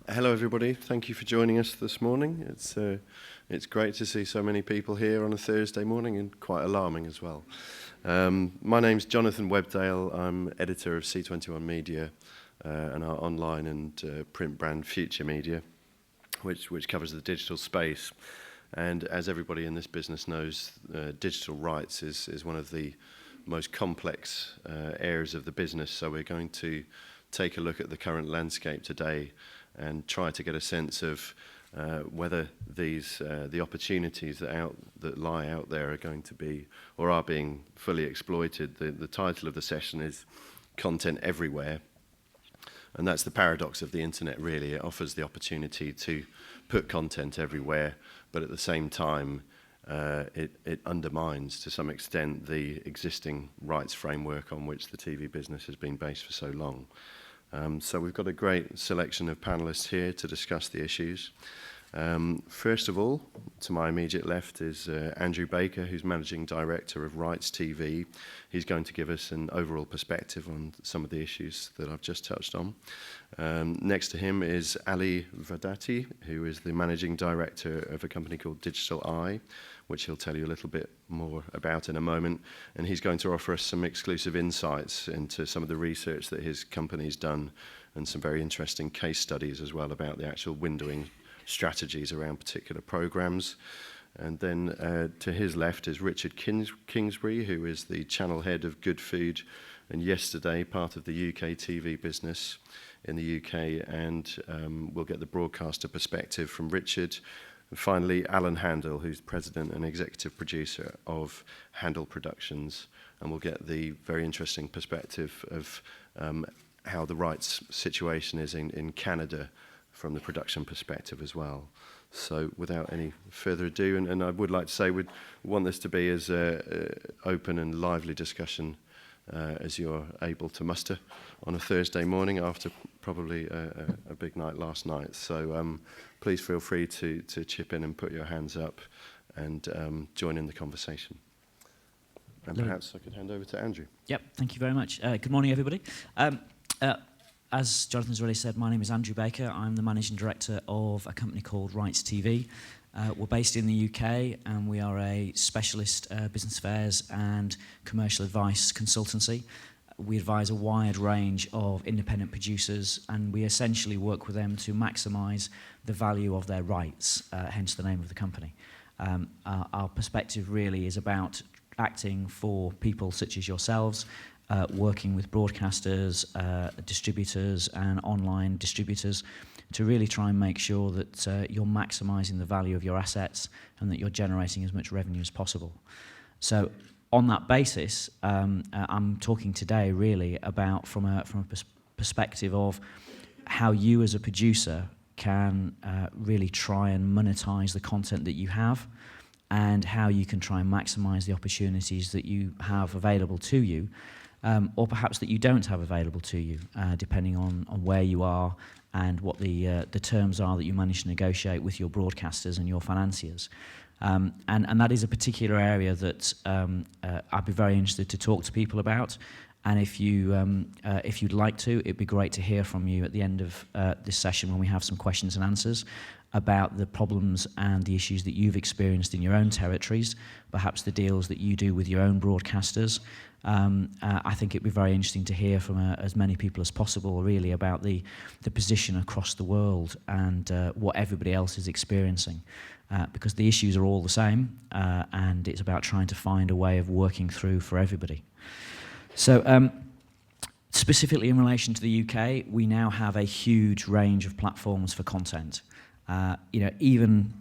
Hello everybody, thank you for joining us this morning. It's great to see so many people here on a Thursday morning, and quite alarming as well. My name's Jonathan Webdale. I'm editor of C21 Media and our online and print brand Future Media, which covers the digital space. And as everybody in this business knows, digital rights is one of the most complex areas of the business, so we're going to take a look at the current landscape today and try to get a sense of whether the opportunities that lie out there are going to be or are being fully exploited. The title of the session is Content Everywhere, and that's the paradox of the internet really. It offers the opportunity to put content everywhere, but at the same time it undermines to some extent the existing rights framework on which the TV business has been based for so long. So we've got a great selection of panelists here to discuss the issues. First of all, to my immediate left is Andrew Baker, who's Managing Director of Rights TV. He's going to give us an overall perspective on some of the issues that I've just touched on. Next to him is Ali Vadati, who is the Managing Director of a company called Digital Eye, which he'll tell you a little bit more about in a moment. And he's going to offer us some exclusive insights into some of the research that his company's done and some very interesting case studies as well about the actual windowing strategies around particular programs. And then to his left is Richard Kingsbury, who is the channel head of Good Food and Yesterday, part of the UKTV business in the UK. And we'll get the broadcaster perspective from Richard. And finally, Alan Handel, who's president and executive producer of Handel Productions, and we'll get the very interesting perspective of how the rights situation is in Canada from the production perspective as well. So without any further ado, and I would like to say we'd want this to be as open and lively discussion as you're able to muster on a Thursday morning after probably a big night last night. So please feel free to chip in and put your hands up and join in the conversation. And perhaps I could hand over to Andrew. Yep, thank you very much. Good morning, everybody. As Jonathan's already said, my name is Andrew Baker. I'm the Managing Director of a company called Rights TV. We're based in the UK, and we are a specialist business affairs and commercial advice consultancy. We advise a wide range of independent producers, and we essentially work with them to maximise the value of their rights, hence the name of the company. Our perspective really is about acting for people such as yourselves, working with broadcasters, distributors and online distributors to really try and make sure that you're maximising the value of your assets and that you're generating as much revenue as possible. So on that basis, I'm talking today really about from a perspective of how you as a producer can really try and monetize the content that you have, and how you can try and maximise the opportunities that you have available to you, or perhaps that you don't have available to you, depending on where you are and what the terms are that you manage to negotiate with your broadcasters and your financiers. And that is a particular area that I'd be very interested to talk to people about. And if you'd like to, it'd be great to hear from you at the end of this session when we have some questions and answers about the problems and the issues that you've experienced in your own territories, perhaps the deals that you do with your own broadcasters. I think it'd be very interesting to hear from as many people as possible really about the position across the world and what everybody else is experiencing, because the issues are all the same, and it's about trying to find a way of working through for everybody. So specifically in relation to the UK, we now have a huge range of platforms for content. Even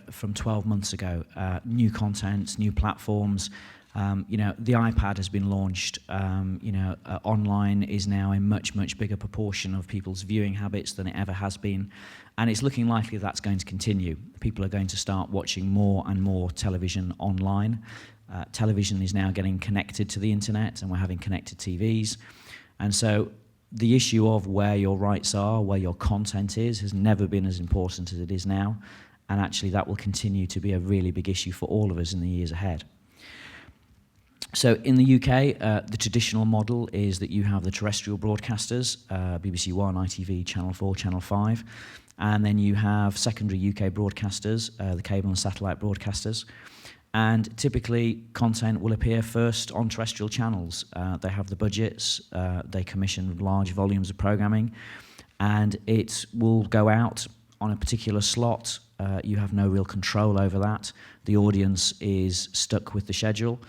from 12 months ago, new content, new platforms. The iPad has been launched. Online is now a much bigger proportion of people's viewing habits than it ever has been, and it's looking likely that's going to continue. People are going to start watching more and more television online. Television is now getting connected to the internet, and we're having connected TVs, and so the issue of where your rights are, where your content is, has never been as important as it is now, and actually that will continue to be a really big issue for all of us in the years ahead. So in the UK, the traditional model is that you have the terrestrial broadcasters, BBC One, ITV, Channel 4, Channel 5, and then you have secondary UK broadcasters, the cable and satellite broadcasters. And typically, content will appear first on terrestrial channels. They have the budgets, they commission large volumes of programming, and it will go out on a particular slot. You have no real control over that. The audience is stuck with the schedule.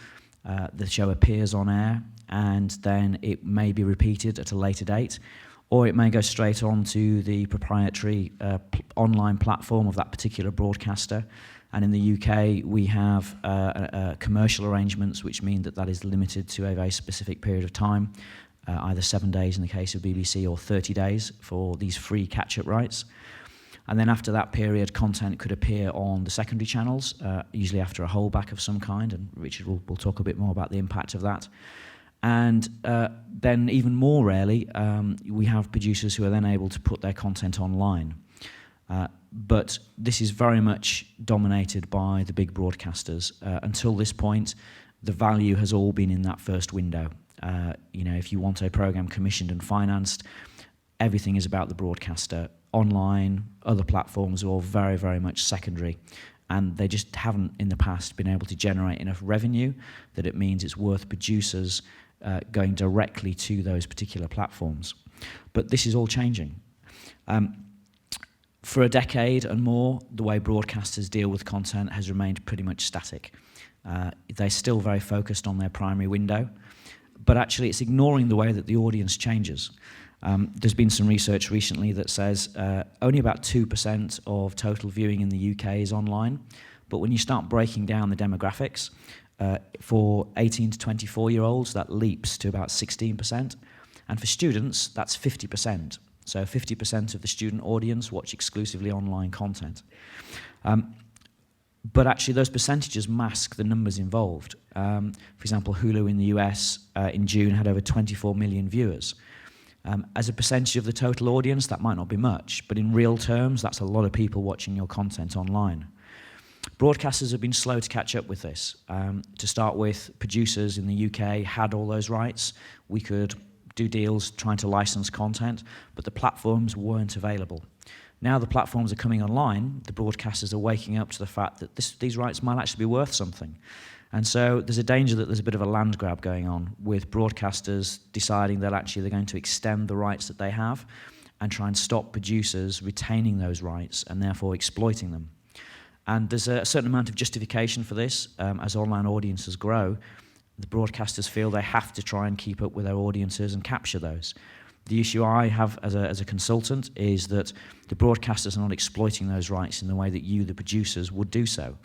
The show appears on air, and then it may be repeated at a later date, or it may go straight on to the proprietary online platform of that particular broadcaster. And in the UK, we have commercial arrangements, which mean that that is limited to a very specific period of time, either 7 days in the case of BBC or 30 days for these free catch-up rights. And then after that period, content could appear on the secondary channels, usually after a holdback of some kind, and Richard will talk a bit more about the impact of that. And then even more rarely, we have producers who are then able to put their content online. But this is very much dominated by the big broadcasters. Until this point, the value has all been in that first window. If you want a program commissioned and financed, everything is about the broadcaster. Online, other platforms are all very, very much secondary. And they just haven't, in the past, been able to generate enough revenue that it means it's worth producers going directly to those particular platforms. But this is all changing. For a decade and more, the way broadcasters deal with content has remained pretty much static. They're still very focused on their primary window, but actually it's ignoring the way that the audience changes. There's been some research recently that says only about 2% of total viewing in the UK is online, but when you start breaking down the demographics, for 18 to 24-year-olds, that leaps to about 16%, and for students, that's 50%. So 50% of the student audience watch exclusively online content. But actually those percentages mask the numbers involved. For example, Hulu in the US in June had over 24 million viewers. As a percentage of the total audience, that might not be much, but in real terms, that's a lot of people watching your content online. Broadcasters have been slow to catch up with this. To start with, producers in the UK had all those rights. We could do deals trying to license content, but the platforms weren't available. Now the platforms are coming online, the broadcasters are waking up to the fact that these rights might actually be worth something. And so there's a danger that there's a bit of a land grab going on with broadcasters deciding that actually they're going to extend the rights that they have and try and stop producers retaining those rights and therefore exploiting them. And there's a certain amount of justification for this. As online audiences grow, the broadcasters feel they have to try and keep up with their audiences and capture those. The issue I have as a consultant is that the broadcasters are not exploiting those rights in the way that you, the producers, would do so.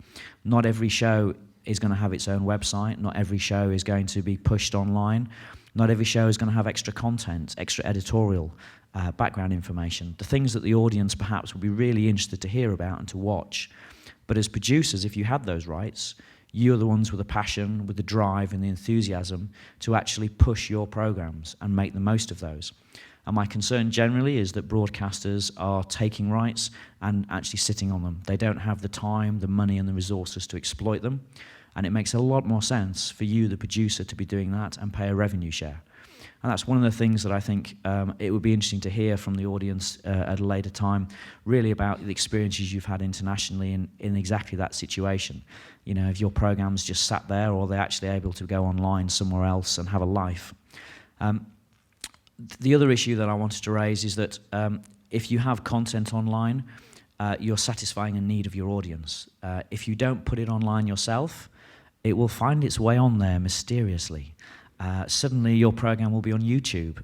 Not every show is going to have its own website. Not every show is going to be pushed online. Not every show is going to have extra content, extra editorial, background information, the things that the audience perhaps would be really interested to hear about and to watch. But as producers, if you had those rights, you're the ones with the passion, with the drive and the enthusiasm to actually push your programs and make the most of those. And my concern generally is that broadcasters are taking rights and actually sitting on them. They don't have the time, the money and the resources to exploit them. And it makes a lot more sense for you, the producer, to be doing that and pay a revenue share. And that's one of the things that I think it would be interesting to hear from the audience at a later time, really about the experiences you've had internationally in exactly that situation. You know, if your program's just sat there or they're actually able to go online somewhere else and have a life. The other issue that I wanted to raise is that if you have content online, you're satisfying a need of your audience. If you don't put it online yourself, it will find its way on there mysteriously. Suddenly your program will be on YouTube.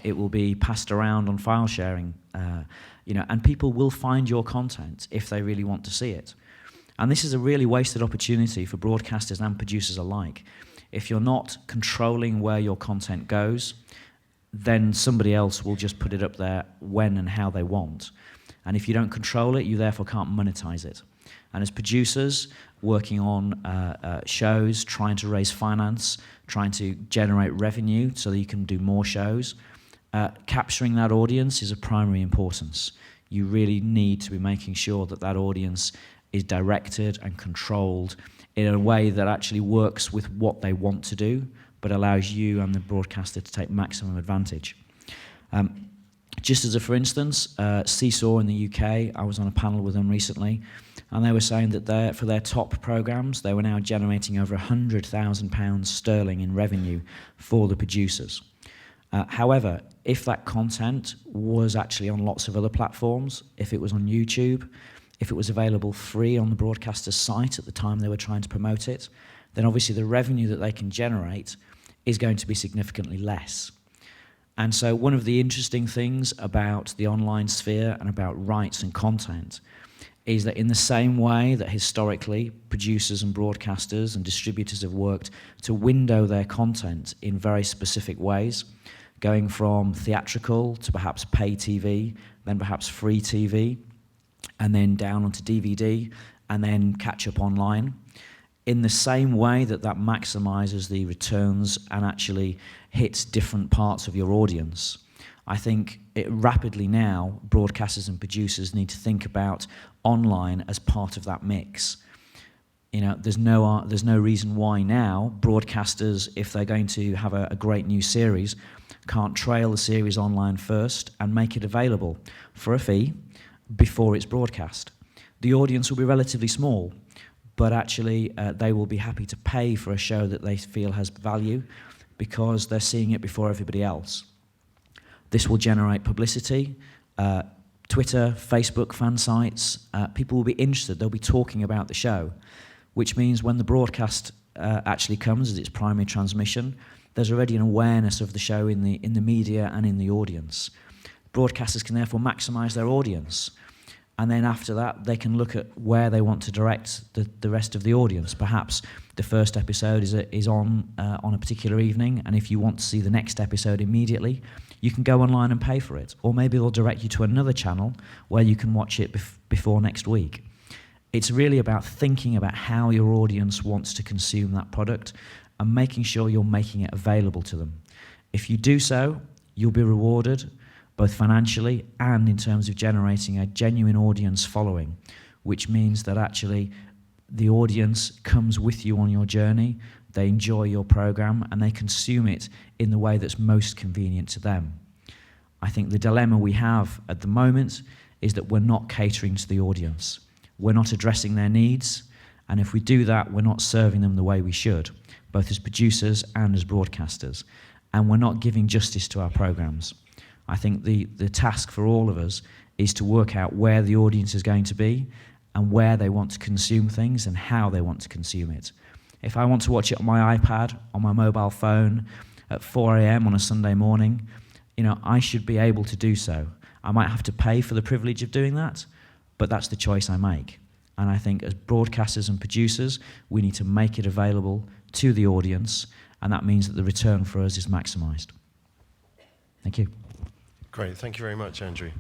It will be passed around on file sharing, and people will find your content if they really want to see it. And this is a really wasted opportunity for broadcasters and producers alike. If you're not controlling where your content goes, then somebody else will just put it up there when and how they want. And if you don't control it, you therefore can't monetize it. And as producers working on shows, trying to raise finance, trying to generate revenue so that you can do more shows, capturing that audience is of primary importance. You really need to be making sure that that audience is directed and controlled in a way that actually works with what they want to do, but allows you and the broadcaster to take maximum advantage. Just as a for instance, Seesaw in the UK, I was on a panel with them recently, and they were saying that for their top programmes, they were now generating over £100,000 sterling in revenue for the producers. However, if that content was actually on lots of other platforms, if it was on YouTube, if it was available free on the broadcaster's site at the time they were trying to promote it, then obviously the revenue that they can generate is going to be significantly less. And so one of the interesting things about the online sphere and about rights and content is that in the same way that historically producers and broadcasters and distributors have worked to window their content in very specific ways, going from theatrical to perhaps pay TV, then perhaps free TV, and then down onto DVD, and then catch up online. In the same way that that maximizes the returns and actually hits different parts of your audience, I think rapidly now, broadcasters and producers need to think about online as part of that mix. You know, there's no reason why now broadcasters, if they're going to have a great new series, can't trail the series online first and make it available for a fee before it's broadcast. The audience will be relatively small, but actually they will be happy to pay for a show that they feel has value because they're seeing it before everybody else. This will generate publicity, Twitter, Facebook fan sites, people will be interested, they'll be talking about the show, which means when the broadcast actually comes as its primary transmission, there's already an awareness of the show in the media and in the audience. Broadcasters can therefore maximize their audience. And then after that, they can look at where they want to direct the rest of the audience. Perhaps the first episode is on a particular evening, and if you want to see the next episode immediately, you can go online and pay for it. Or maybe they'll direct you to another channel where you can watch it before next week. It's really about thinking about how your audience wants to consume that product and making sure you're making it available to them. If you do so, you'll be rewarded both financially and in terms of generating a genuine audience following, which means that actually the audience comes with you on your journey, they enjoy your program, and they consume it in the way that's most convenient to them. I think the dilemma we have at the moment is that we're not catering to the audience. We're not addressing their needs, and if we do that, we're not serving them the way we should, both as producers and as broadcasters, and we're not giving justice to our programs. I think the task for all of us is to work out where the audience is going to be and where they want to consume things and how they want to consume it. If I want to watch it on my iPad, on my mobile phone, at 4 a.m. on a Sunday morning, you know, I should be able to do so. I might have to pay for the privilege of doing that, but that's the choice I make. And I think as broadcasters and producers, we need to make it available to the audience, and that means that the return for us is maximised. Thank you. Great, thank you very much, Andrew.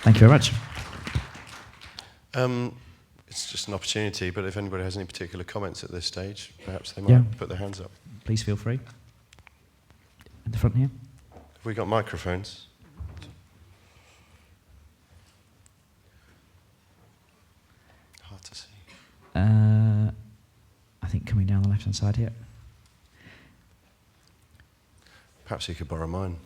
Thank you very much. It's just an opportunity, but if anybody has any particular comments at this stage, perhaps they might put their hands up. Please feel free. At the front here. Have we got microphones? Hard to see. I think coming down the left-hand side here. Perhaps you could borrow mine.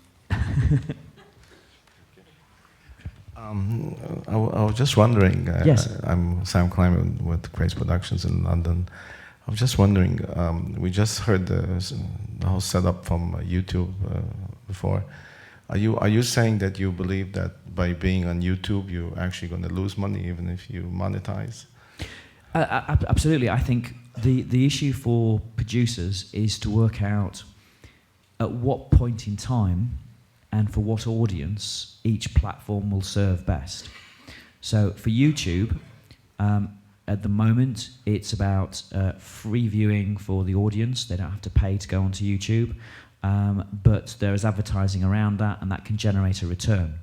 I was just wondering, yes. I'm Sam Kleiman with Grace Productions in London. I was just wondering, we just heard the whole setup from YouTube before. Are you saying that you believe that by being on YouTube, you're actually going to lose money even if you monetize? Absolutely. I think the issue for producers is to work out at what point in time and for what audience each platform will serve best. So for YouTube, at the moment, it's about free viewing for the audience. They don't have to pay to go onto YouTube, but there is advertising around that, and that can generate a return.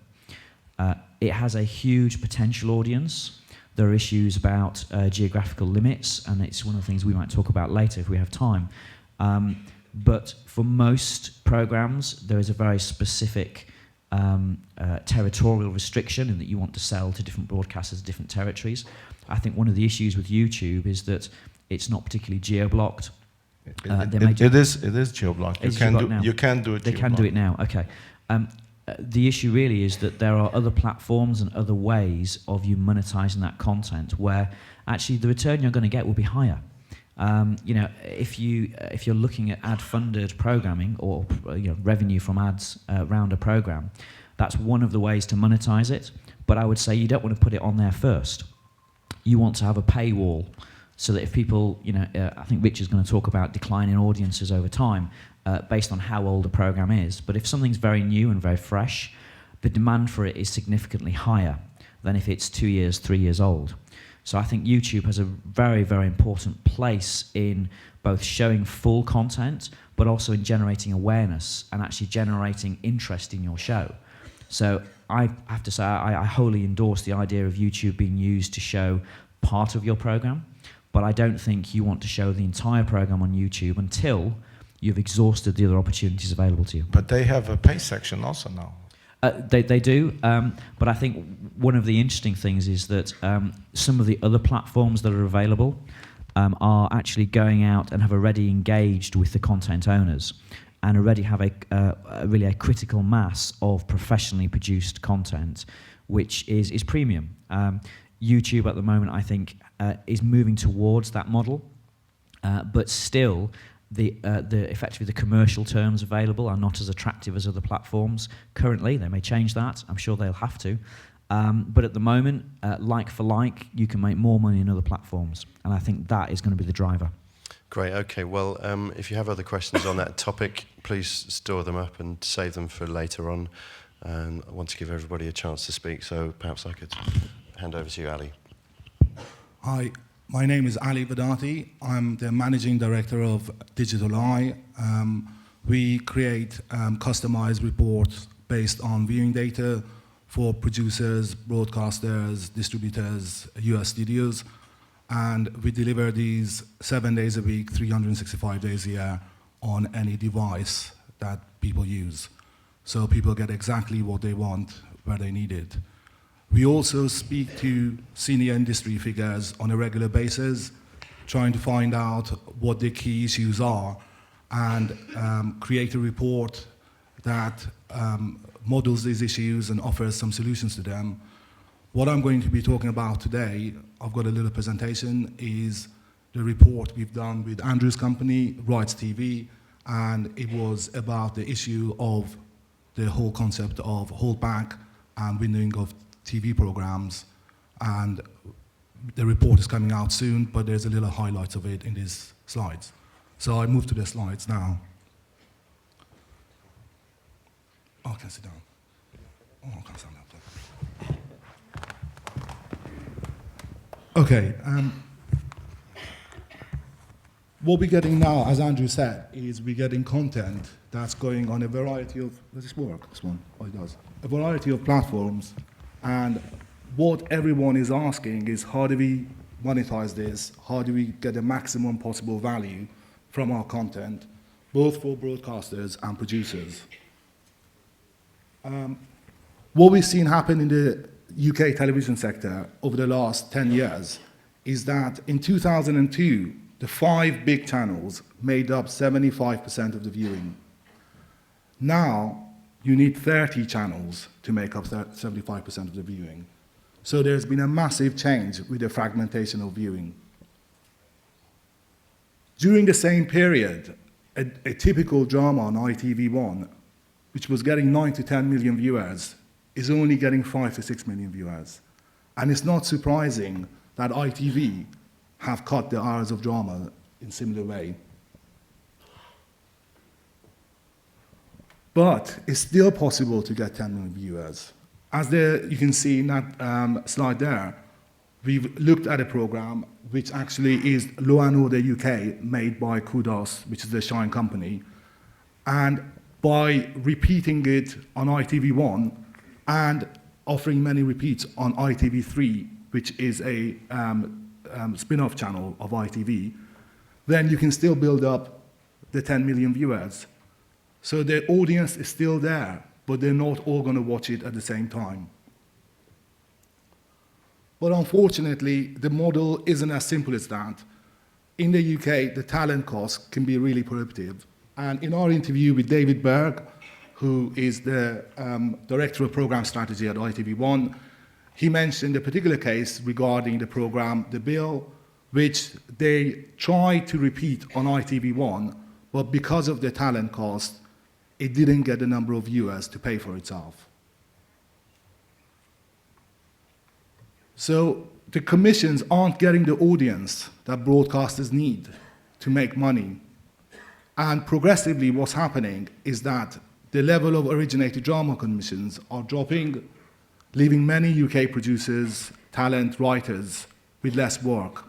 It has a huge potential audience. There are issues about geographical limits, and it's one of the things we might talk about later if we have time. But for most programs, there is a very specific territorial restriction in that you want to sell to different broadcasters, different territories. I think one of the issues with YouTube is that it's not particularly geo-blocked. It is geo-blocked. You can do it. They can do it now. Okay. The issue really is that there are other platforms and other ways of you monetizing that content where actually the return you're going to get will be higher. You know, if you're looking at ad-funded programming or revenue from ads around a program, that's one of the ways to monetize it. But I would say you don't want to put it on there first. You want to have a paywall so that if people, I think Rich is going to talk about declining audiences over time based on how old a program is. But if something's very new and very fresh, the demand for it is significantly higher than if it's 2 years, 3 years old. So I think YouTube has a very, very important place in both showing full content, but also in generating awareness and actually generating interest in your show. So I have to say I wholly endorse the idea of YouTube being used to show part of your program, but I don't think you want to show the entire program on YouTube until you've exhausted the other opportunities available to you. But they have a pay section also now. They do, but I think one of the interesting things is that some of the other platforms that are available are actually going out and have already engaged with the content owners and already have really a critical mass of professionally produced content, which is premium. YouTube at the moment, I think, is moving towards that model, but still, effectively the commercial terms available are not as attractive as other platforms currently. They may change that. I'm sure they'll have to. But at the moment, like for like, you can make more money in other platforms, and I think that is going to be the driver. Great. Okay. Well, if you have other questions on that topic, please store them up and save them for later on. And I want to give everybody a chance to speak, so perhaps I could hand over to you, Ali. Hi, my name is Ali Vedati. I'm the Managing Director of Digital Eye. We create customized reports based on viewing data for producers, broadcasters, distributors, US studios. And we deliver these 7 days a week, 365 days a year on any device that people use. So people get exactly what they want, where they need it. We also speak to senior industry figures on a regular basis, trying to find out what the key issues are and create a report that models these issues and offers some solutions to them. What I'm going to be talking about today, I've got a little presentation, is the report we've done with Andrew's company, Rights TV, and it was about the issue of the whole concept of holdback and windowing of TV programs, and the report is coming out soon, but there's a little highlights of it in these slides. So I move to the slides now. Oh, I can sit down. Oh, I can stand up. Okay. What we're getting now, as Andrew said, is we're getting content that's going on a variety of, does this work, this one? Oh, it does. A variety of platforms. And what everyone is asking is, how do we monetize this? How do we get the maximum possible value from our content, both for broadcasters and producers? What we've seen happen in the UK television sector over the last 10 years is that in 2002, the 5 big channels made up 75% of the viewing. Now, you need 30 channels to make up 75% of the viewing. So there's been a massive change with the fragmentation of viewing. During the same period, a typical drama on ITV1, which was getting 9 to 10 million viewers, is only getting 5 to 6 million viewers. And it's not surprising that ITV have cut the hours of drama in similar way. But it's still possible to get 10 million viewers. As you can see in that slide there, we've looked at a program which actually is Law & Order UK, made by Kudos, which is the Shine company. And by repeating it on ITV1 and offering many repeats on ITV3, which is a spin-off channel of ITV, then you can still build up the 10 million viewers. So the audience is still there. but they're not all going to watch it at the same time. But unfortunately, the model isn't as simple as that. In the UK, the talent cost can be really prohibitive. And in our interview with David Berg, who is the Director of Programme Strategy at ITV1, he mentioned a particular case regarding the programme The Bill, which they tried to repeat on ITV1, but because of the talent cost, it didn't get the number of viewers to pay for itself. So the commissions aren't getting the audience that broadcasters need to make money. And progressively what's happening is that the level of originated drama commissions are dropping, leaving many UK producers, talent, writers with less work.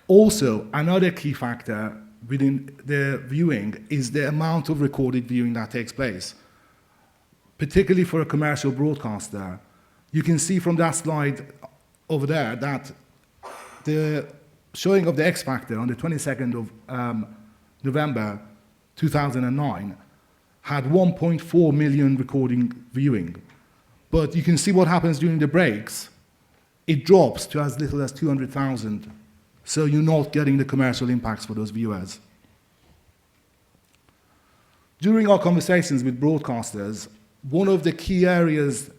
Also, another key factor within the viewing is the amount of recorded viewing that takes place, particularly for a commercial broadcaster. You can see from that slide over there that the showing of the X Factor on the 22nd of November 2009 had 1.4 million recording viewing. But you can see what happens during the breaks. It drops to as little as 200,000. So you're not getting the commercial impacts for those viewers. During our conversations with broadcasters, one of the key areas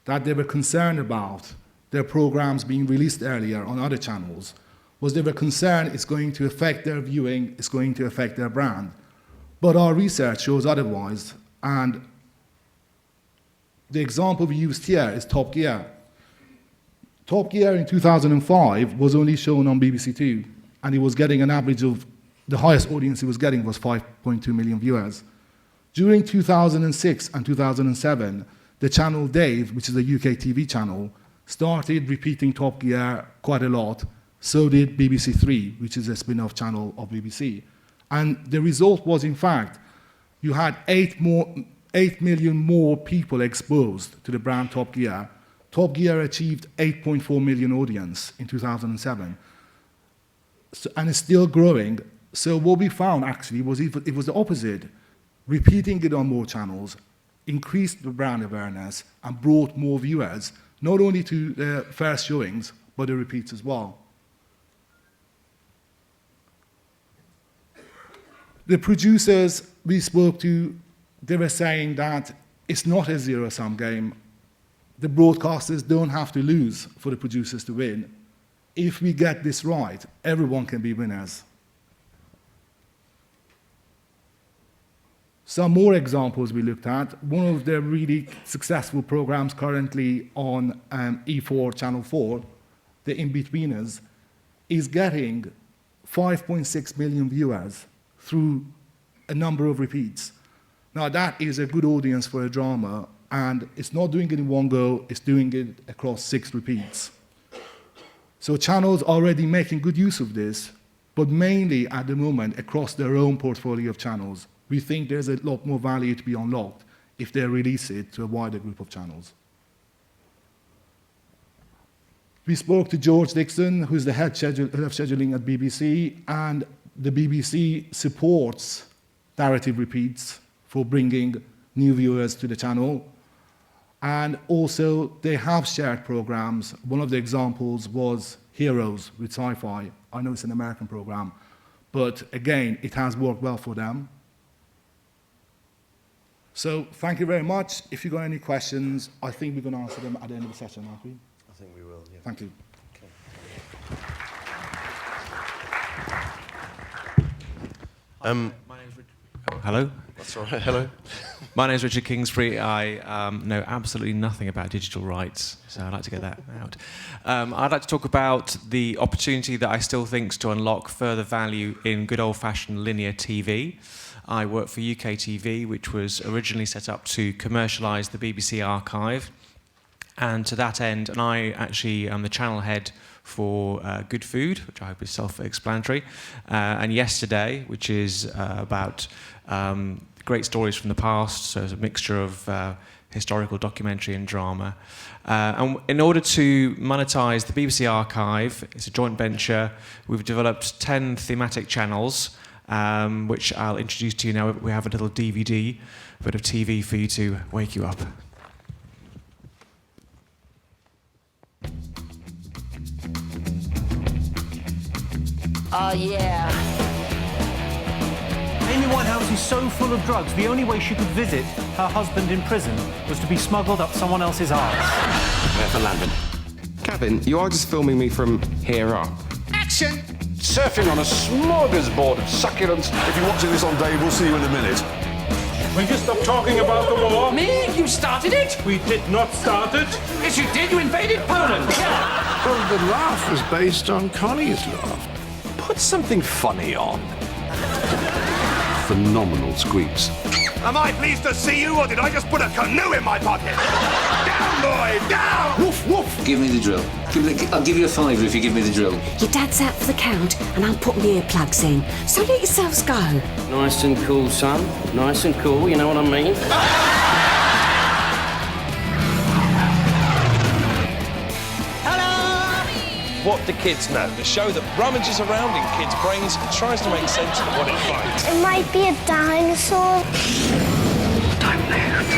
that they were concerned about their programs being released earlier on other channels was they were concerned it's going to affect their viewing, it's going to affect their brand. But our research shows otherwise, and the example we used here is Top Gear. Top Gear in 2005 was only shown on BBC Two, and it was getting an average of, the highest audience it was getting was 5.2 million viewers. During 2006 and 2007, the channel Dave, which is a UKTV channel, started repeating Top Gear quite a lot. So did BBC Three, which is a spin-off channel of BBC. And the result was, in fact, you had 8 million more people exposed to the brand Top Gear. Top Gear achieved 8.4 million audience in 2007. So, and it's still growing. So what we found, actually, was it was the opposite. Repeating it on more channels increased the brand awareness and brought more viewers, not only to the first showings, but the repeats as well. The producers we spoke to, they were saying that it's not a zero-sum game. The broadcasters don't have to lose for the producers to win. If we get this right, everyone can be winners. Some more examples we looked at. One of the really successful programs currently on E4, Channel 4, The In-Betweeners, is getting 5.6 million viewers through a number of repeats. Now that is a good audience for a drama, and it's not doing it in one go, it's doing it across 6 repeats. So channels are already making good use of this, but mainly at the moment across their own portfolio of channels. We think there's a lot more value to be unlocked if they release it to a wider group of channels. We spoke to George Dixon, who's the head of scheduling at BBC, and the BBC supports narrative repeats for bringing new viewers to the channel. And also, they have shared programs. One of the examples was Heroes with Sci-Fi. I know it's an American program, but again, it has worked well for them. So thank you very much. If you've got any questions, I think we're going to answer them at the end of the session, aren't we? I think we will, yeah. Thank you. My name's Richard. Oh, hello. That's all right. Hello. My name's Richard Kingsbury. I know absolutely nothing about digital rights, so I'd like to get that out. I'd like to talk about the opportunity that I still think is to unlock further value in good old-fashioned linear TV. I work for UKTV, which was originally set up to commercialise the BBC archive. And to that end, and I actually am the channel head for Good Food, which I hope is self-explanatory, and Yesterday, which is about great stories from the past, so it's a mixture of historical documentary and drama. And in order to monetize the BBC archive, it's a joint venture, we've developed 10 thematic channels which I'll introduce to you now. We have a little DVD, a bit of TV for you to wake you up. Oh, yeah. Amy Winehouse is so full of drugs, the only way she could visit her husband in prison was to be smuggled up someone else's arse. Where for London? Gavin, you are just filming me from here up. Action! Surfing on a smorgasbord of succulents. If you're watching this on Dave, we'll see you in a minute. Will you stop talking about the war? Me? You started it? We did not start it. Yes, you did. You invaded Poland. Yeah. Well, the laugh was based on Connie's laugh. Put something funny on. Phenomenal squeaks. Am I pleased to see you, or did I just put a canoe in my pocket? Down, boy, down! Woof, woof. Give me the drill. I'll give you a fiver if you give me the drill. Your dad's out for the count, and I'll put my earplugs in. So let yourselves go. Nice and cool, son. Nice and cool, you know what I mean? What do kids know? The show that rummages around in kids' brains and tries to make sense of what it finds. It might be a dinosaur. Don't move.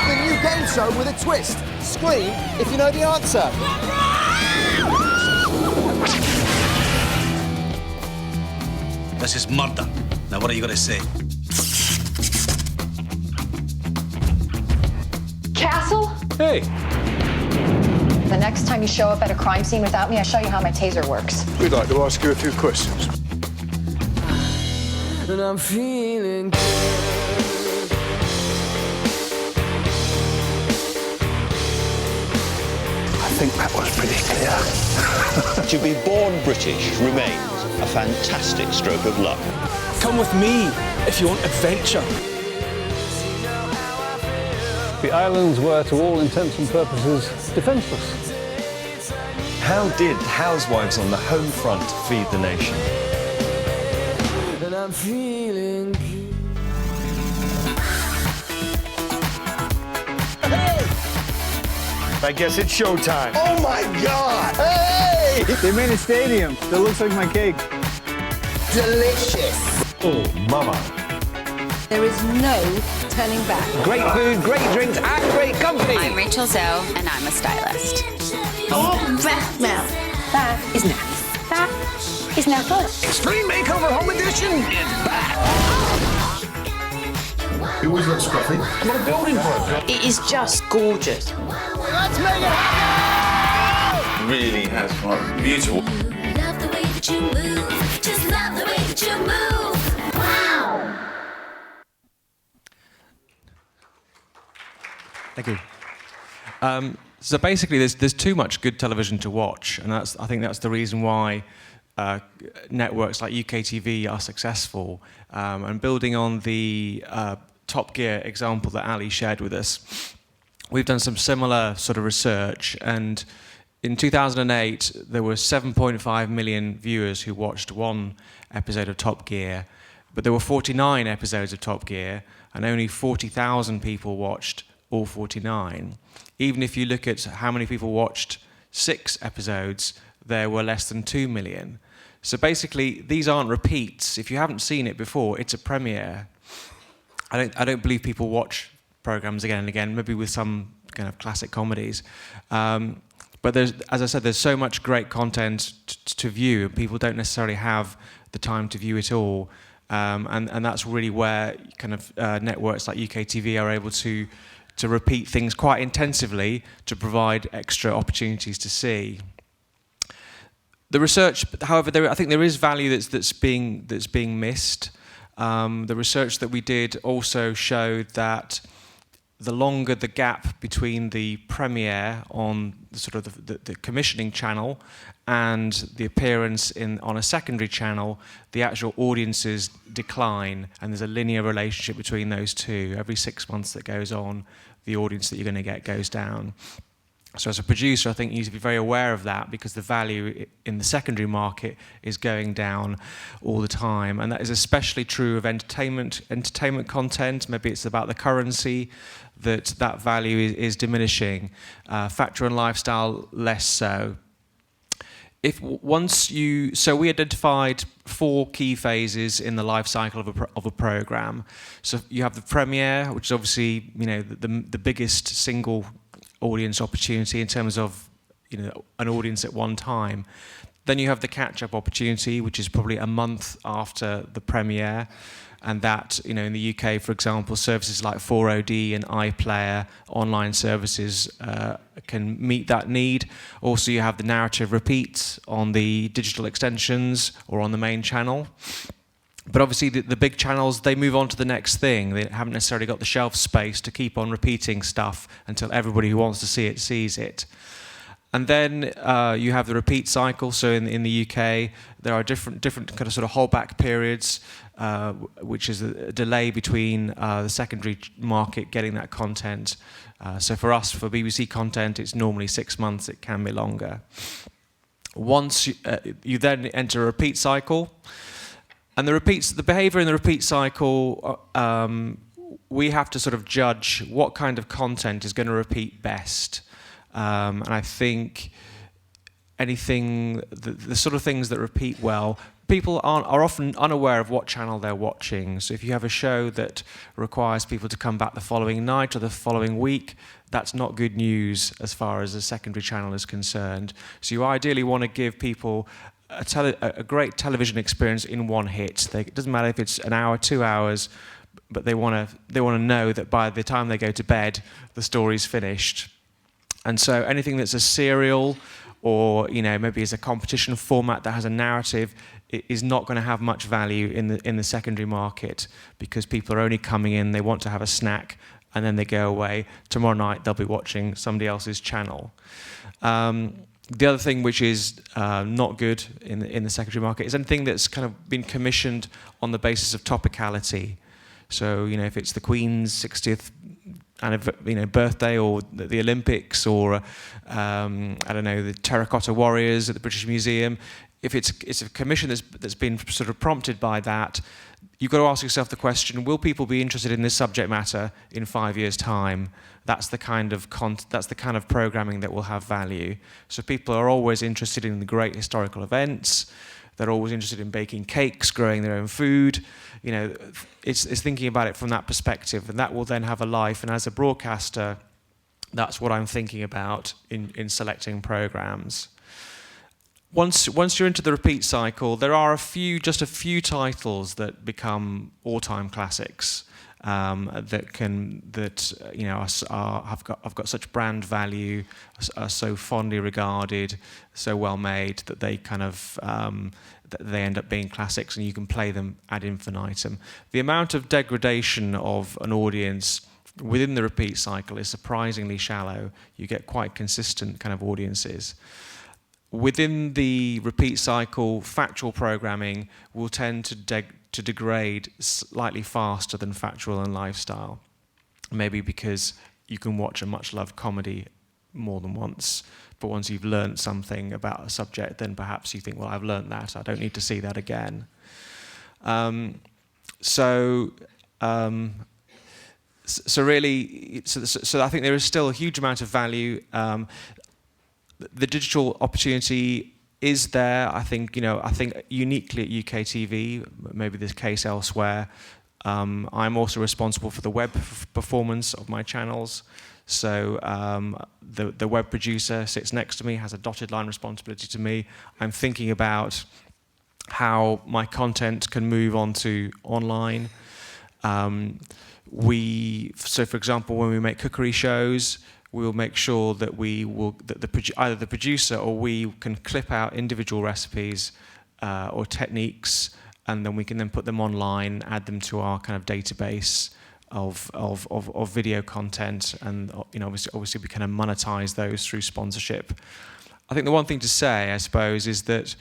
The new game show with a twist. Scream if you know the answer. This is murder. Now what are you going to say? Castle? Hey. The next time you show up at a crime scene without me, I show you how my taser works. We'd like to ask you a few questions. And I'm feeling good. I think that was pretty clear. To be born British remains a fantastic stroke of luck. Come with me if you want adventure. The islands were, to all intents and purposes, defenceless. How did housewives on the home front feed the nation? And I'm feeling good. Hey! I guess it's showtime. Oh my God! Hey! They made a stadium that looks like my cake. Delicious. Oh, mama. There is no turning back. Great food, great drinks, and great company. I'm Rachel Zoe, and I'm a stylist. Oh, breath milk. That is now. That is now full. Extreme Makeover Home Edition is back. You always look scruffy. What a building program. It is just gorgeous. Let's make it happen! Really has fun. Beautiful. Love the way that you move. Just love the way that you move. Wow. Thank you. So basically, there's too much good television to watch, and I think that's the reason why networks like UKTV are successful. And building on the Top Gear example that Ali shared with us, we've done some similar sort of research, and in 2008 there were 7.5 million viewers who watched one episode of Top Gear, but there were 49 episodes of Top Gear, and only 40,000 people watched all 49. Even if you look at how many people watched 6 episodes, there were less than 2 million. So basically, these aren't repeats. If you haven't seen it before, it's a premiere. I don't believe people watch programs again and again, maybe with some kind of classic comedies. But there's, as I said, there's so much great content to view, and people don't necessarily have the time to view it all. And that's really where kind of networks like UKTV are able to repeat things quite intensively to provide extra opportunities to see. The research, however, I think there is value that's being missed. The research that we did also showed that the longer the gap between the premiere on the sort of the commissioning channel and the appearance on a secondary channel, the actual audiences decline, and there's a linear relationship between those two. Every 6 months that goes on, the audience that you're going to get goes down. So as a producer, I think you need to be very aware of that, because the value in the secondary market is going down all the time. And that is especially true of entertainment content. Maybe it's about the currency, that value is diminishing. Factor and lifestyle, less so. we identified 4 key phases in the life cycle of a program. So you have the premiere, which is obviously the biggest single audience opportunity in terms of an audience at one time. Then you have the catch-up opportunity, which is probably a month after the premiere. And that, in the UK, for example, services like 4OD and iPlayer, online services, can meet that need. Also, you have the narrative repeats on the digital extensions or on the main channel. But obviously, the big channels, they move on to the next thing. They haven't necessarily got the shelf space to keep on repeating stuff until everybody who wants to see it sees it. And then you have the repeat cycle. So in the UK, there are different kind of sort of holdback periods, which is a delay between the secondary market getting that content. So for us, for BBC content, it's normally 6 months. It can be longer. Once you then enter a repeat cycle, and the behaviour in the repeat cycle, we have to sort of judge what kind of content is going to repeat best. And I think the sort of things that repeat well, people are often unaware of what channel they're watching. So if you have a show that requires people to come back the following night or the following week, that's not good news as far as the secondary channel is concerned. So you ideally want to give people a great television experience in one hit. It doesn't matter if it's an hour, 2 hours, but they want to know that by the time they go to bed, the story's finished. And so anything that's a serial or maybe is a competition format that has a narrative is not going to have much value in the secondary market, because people are only coming in, they want to have a snack, and then they go away. Tomorrow night they'll be watching somebody else's channel. The other thing which is not good in the secondary market is anything that's kind of been commissioned on the basis of topicality. So if it's the Queen's 60th birthday, or the Olympics, or the Terracotta Warriors at the British Museum, if it's a commission that's been sort of prompted by that, you've got to ask yourself the question: will people be interested in this subject matter in 5 years' time? That's the kind of programming that will have value. So people are always interested in the great historical events. They're always interested in baking cakes, growing their own food. It's thinking about it from that perspective, and that will then have a life. And as a broadcaster, that's what I'm thinking about in selecting programs. Once you're into the repeat cycle, there are just a few titles that become all-time classics. Have got such brand value, are so fondly regarded, so well made that they kind of they end up being classics, and you can play them ad infinitum. The amount of degradation of an audience within the repeat cycle is surprisingly shallow. You get quite consistent kind of audiences. Within the repeat cycle, factual programming will tend to degrade slightly faster than factual and lifestyle. Maybe because you can watch a much-loved comedy more than once, but once you've learned something about a subject, then perhaps you think, well, I've learned that, I don't need to see that again. So I think there is still a huge amount of value. The digital opportunity is there. I think uniquely at UKTV, maybe there's case elsewhere. I'm also responsible for the web performance of my channels. So the web producer sits next to me, has a dotted line responsibility to me. I'm thinking about how my content can move onto online. So for example, when we make cookery shows, we will make sure that either the producer or we can clip out individual recipes or techniques, and then we can then put them online, add them to our kind of database of video content, and obviously we kind of monetize those through sponsorship. I think the one thing to say, I suppose, is that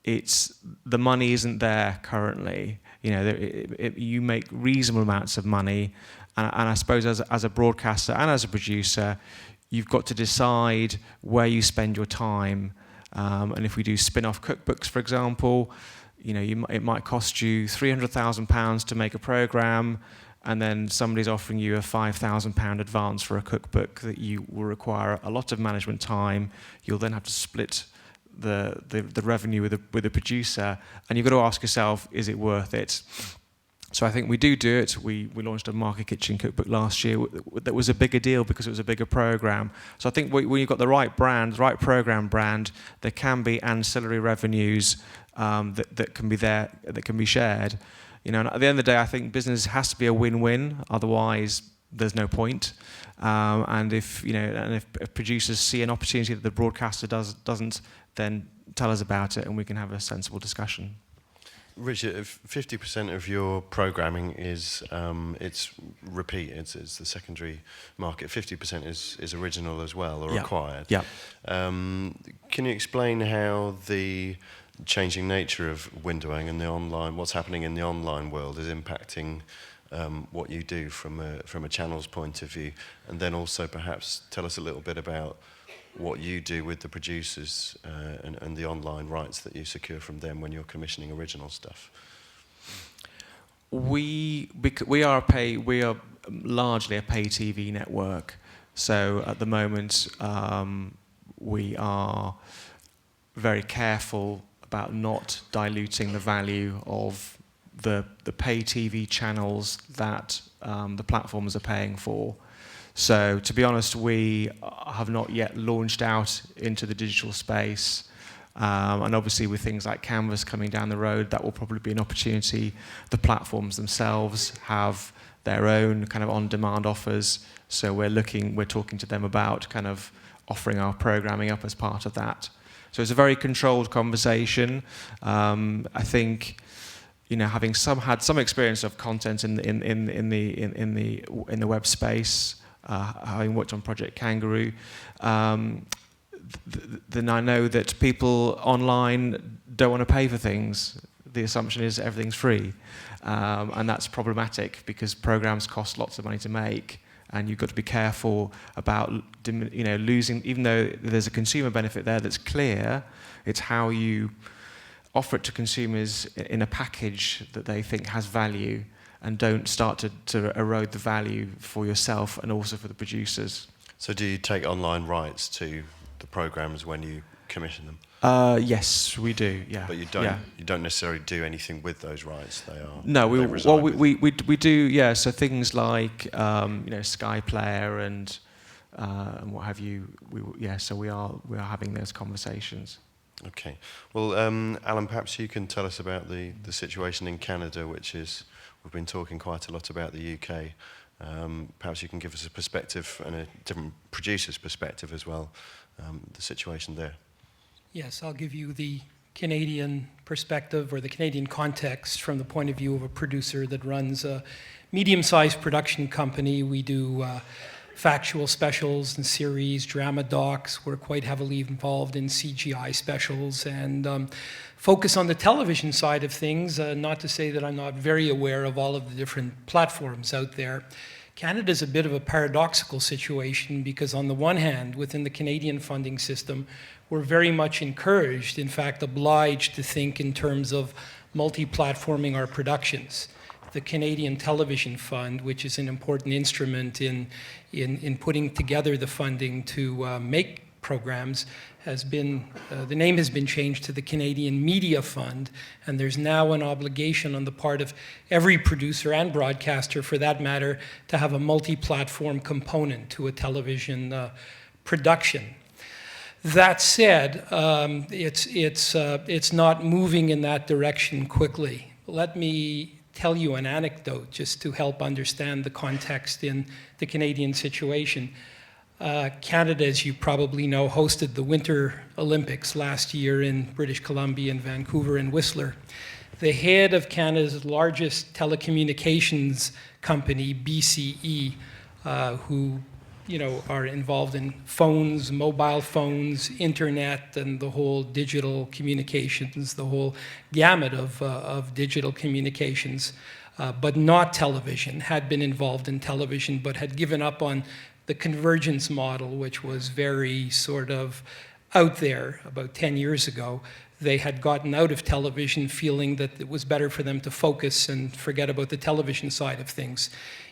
the money isn't there currently. You make reasonable amounts of money. And I suppose as a broadcaster and as a producer, you've got to decide where you spend your time. And if we do spin-off cookbooks, for example, it might cost you £300,000 to make a programme, and then somebody's offering you a £5,000 advance for a cookbook that you will require a lot of management time. You'll then have to split the revenue with a producer, and you've got to ask yourself, is it worth it? So I think we do it. We launched a Market Kitchen cookbook last year that was a bigger deal because it was a bigger program. So I think when you've got the right brand, the right program brand, there can be ancillary revenues that can be there, that can be shared. You know, and at the end of the day, I think business has to be a win-win. Otherwise, there's no point. And if producers see an opportunity that the broadcaster doesn't, then tell us about it, and we can have a sensible discussion. Richard, if 50% of your programming is it's repeat, it's the secondary market. 50% is original as well, or acquired. Yeah. Can you explain how the changing nature of windowing and the online, what's happening in the online world, is impacting what you do from a channel's point of view, and then also perhaps tell us a little bit about what you do with the producers and the online rights that you secure from them when you're commissioning original stuff? We are largely a pay TV network. So at the moment, we are very careful about not diluting the value of the pay TV channels that the platforms are paying for. So to be honest, we have not yet launched out into the digital space. And obviously with things like Canvas coming down the road, that will probably be an opportunity. The platforms themselves have their own kind of on-demand offers. So we're talking to them about kind of offering our programming up as part of that. So it's a very controlled conversation. I think, you know, having had some experience of content in the web space, having worked on Project Kangaroo, then I know that people online don't want to pay for things. The assumption is everything's free, and that's problematic because programs cost lots of money to make, and you've got to be careful about losing. Even though there's a consumer benefit there that's clear, it's how you offer it to consumers in a package that they think has value, and don't start to erode the value for yourself and also for the producers. So do you take online rights to the programs when you commission them? Yes, we do. Yeah. But you don't. Yeah. You don't necessarily do anything with those rights. They are. No, we do. Yeah. So things like Sky Player and what have you. So we are having those conversations. Okay. Well, Alan, perhaps you can tell us about the situation in Canada, which is, we've been talking quite a lot about the UK. Perhaps you can give us a perspective and a different producer's perspective as well, the situation there. Yes, I'll give you the Canadian perspective or the Canadian context from the point of view of a producer that runs a medium-sized production company. We do factual specials and series, drama docs. We're quite heavily involved in CGI specials and focus on the television side of things, not to say that I'm not very aware of all of the different platforms out there. Canada's a bit of a paradoxical situation because on the one hand, within the Canadian funding system, we're very much encouraged, in fact obliged, to think in terms of multi-platforming our productions. The Canadian Television Fund, which is an important instrument in putting together the funding to make programs, has been, the name has been changed to the Canadian Media Fund, and there's now an obligation on the part of every producer and broadcaster, for that matter, to have a multi-platform component to a television production. That said, it's not moving in that direction quickly. Let me tell you an anecdote just to help understand the context in the Canadian situation. Canada, as you probably know, hosted the Winter Olympics last year in British Columbia, in Vancouver, and Whistler. The head of Canada's largest telecommunications company, BCE, who are involved in phones, mobile phones, internet, and the whole digital communications, the whole gamut of digital communications, but not television, had been involved in television, but had given up on the convergence model, which was very sort of out there about 10 years ago. They had gotten out of television feeling that it was better for them to focus and forget about the television side of things.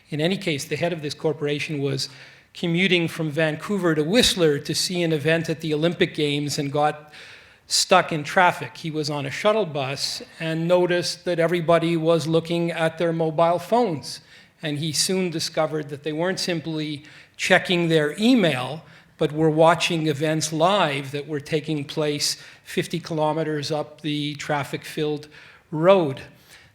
In any case, the head of this corporation was commuting from Vancouver to Whistler to see an event at the Olympic Games and got stuck in traffic. He was on a shuttle bus and noticed that everybody was looking at their mobile phones. And he soon discovered that they weren't simply checking their email, but were watching events live that were taking place 50 kilometers up the traffic-filled road.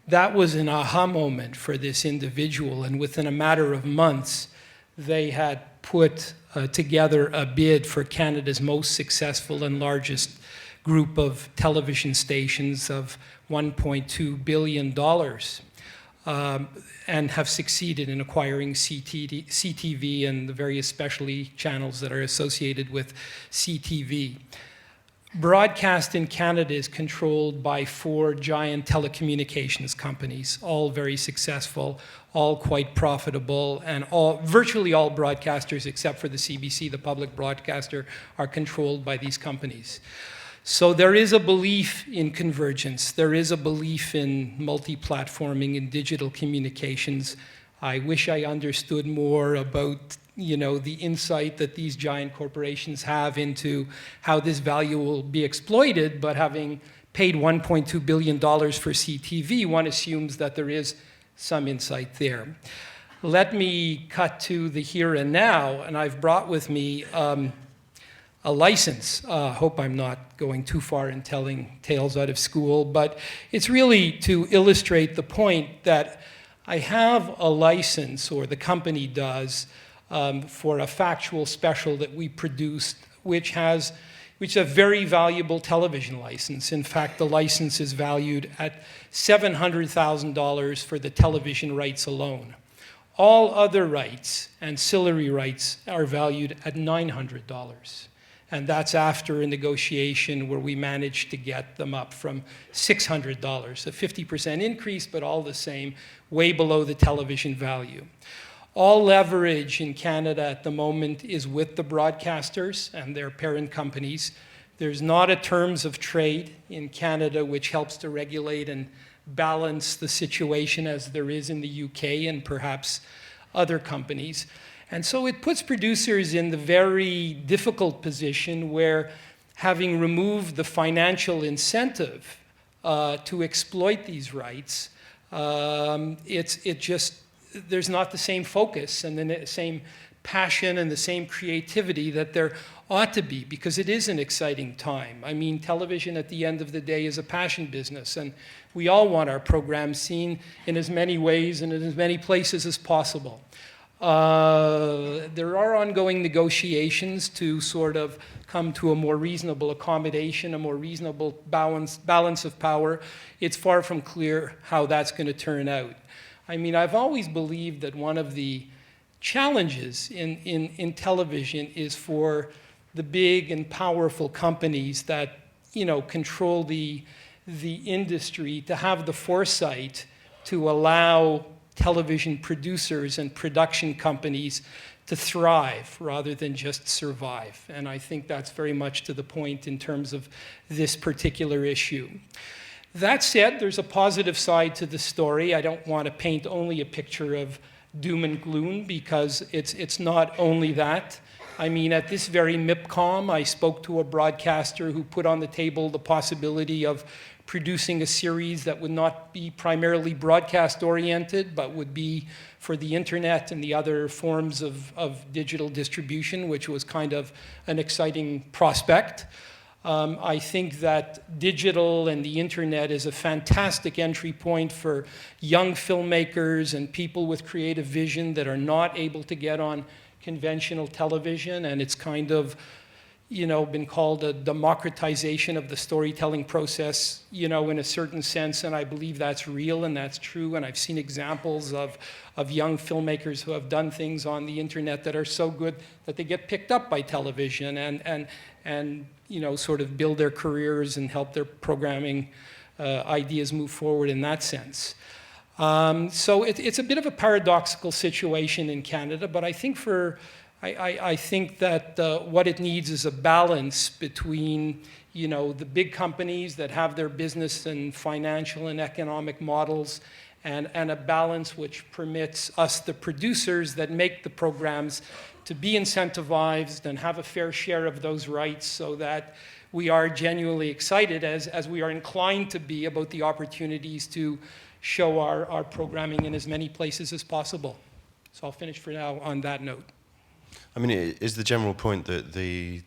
That was an aha moment for this individual, and within a matter of months, they had put together a bid for Canada's most successful and largest group of television stations of $1.2 billion, and have succeeded in acquiring CTV and the various specialty channels that are associated with CTV. Broadcast in Canada is controlled by 4 giant telecommunications companies, all very successful, all quite profitable, and virtually all broadcasters except for the CBC, the public broadcaster, are controlled by these companies. So there is a belief in convergence. There is a belief in multi-platforming and digital communications. I wish I understood more about, the insight that these giant corporations have into how this value will be exploited, but having paid $1.2 billion for CTV, one assumes that there is some insight there. Let me cut to the here and now, and I've brought with me a license. Hope I'm not going too far in telling tales out of school, but it's really to illustrate the point that I have a license, or the company does, for a factual special that we produced, which is a very valuable television license. In fact, the license is valued at $700,000 for the television rights alone. All other rights, ancillary rights, are valued at $900. And that's after a negotiation where we managed to get them up from $600, a 50% increase, but all the same, way below the television value. All leverage in Canada at the moment is with the broadcasters and their parent companies. There's not a terms of trade in Canada which helps to regulate and balance the situation as there is in the UK and perhaps other companies. And so it puts producers in the very difficult position where, having removed the financial incentive to exploit these rights, there's not the same focus and the same passion and the same creativity that there ought to be, because it is an exciting time. I mean, television at the end of the day is a passion business, and we all want our programs seen in as many ways and in as many places as possible. There are ongoing negotiations to sort of come to a more reasonable accommodation, a more reasonable balance of power. It's far from clear how that's going to turn out. I mean, I've always believed that one of the challenges in television is for the big and powerful companies that, control the industry to have the foresight to allow television producers and production companies to thrive rather than just survive. And I think that's very much to the point in terms of this particular issue. That said, there's a positive side to the story. I don't want to paint only a picture of doom and gloom, because it's not only that. I mean, at this very MIPCOM, I spoke to a broadcaster who put on the table the possibility of producing a series that would not be primarily broadcast-oriented, but would be for the internet and the other forms of digital distribution, which was kind of an exciting prospect. I think that digital and the internet is a fantastic entry point for young filmmakers and people with creative vision that are not able to get on conventional television, and it's kind of been called a democratization of the storytelling process, in a certain sense, and I believe that's real and that's true, and I've seen examples of young filmmakers who have done things on the internet that are so good that they get picked up by television and sort of build their careers and help their programming ideas move forward in that sense. So it's a bit of a paradoxical situation in Canada, but I think I think that what it needs is a balance between, the big companies that have their business and financial and economic models, and a balance which permits us, the producers that make the programs, to be incentivized and have a fair share of those rights, so that we are genuinely excited, as we are inclined to be, about the opportunities to show our programming in as many places as possible. So I'll finish for now on that note. I mean, is the general point that the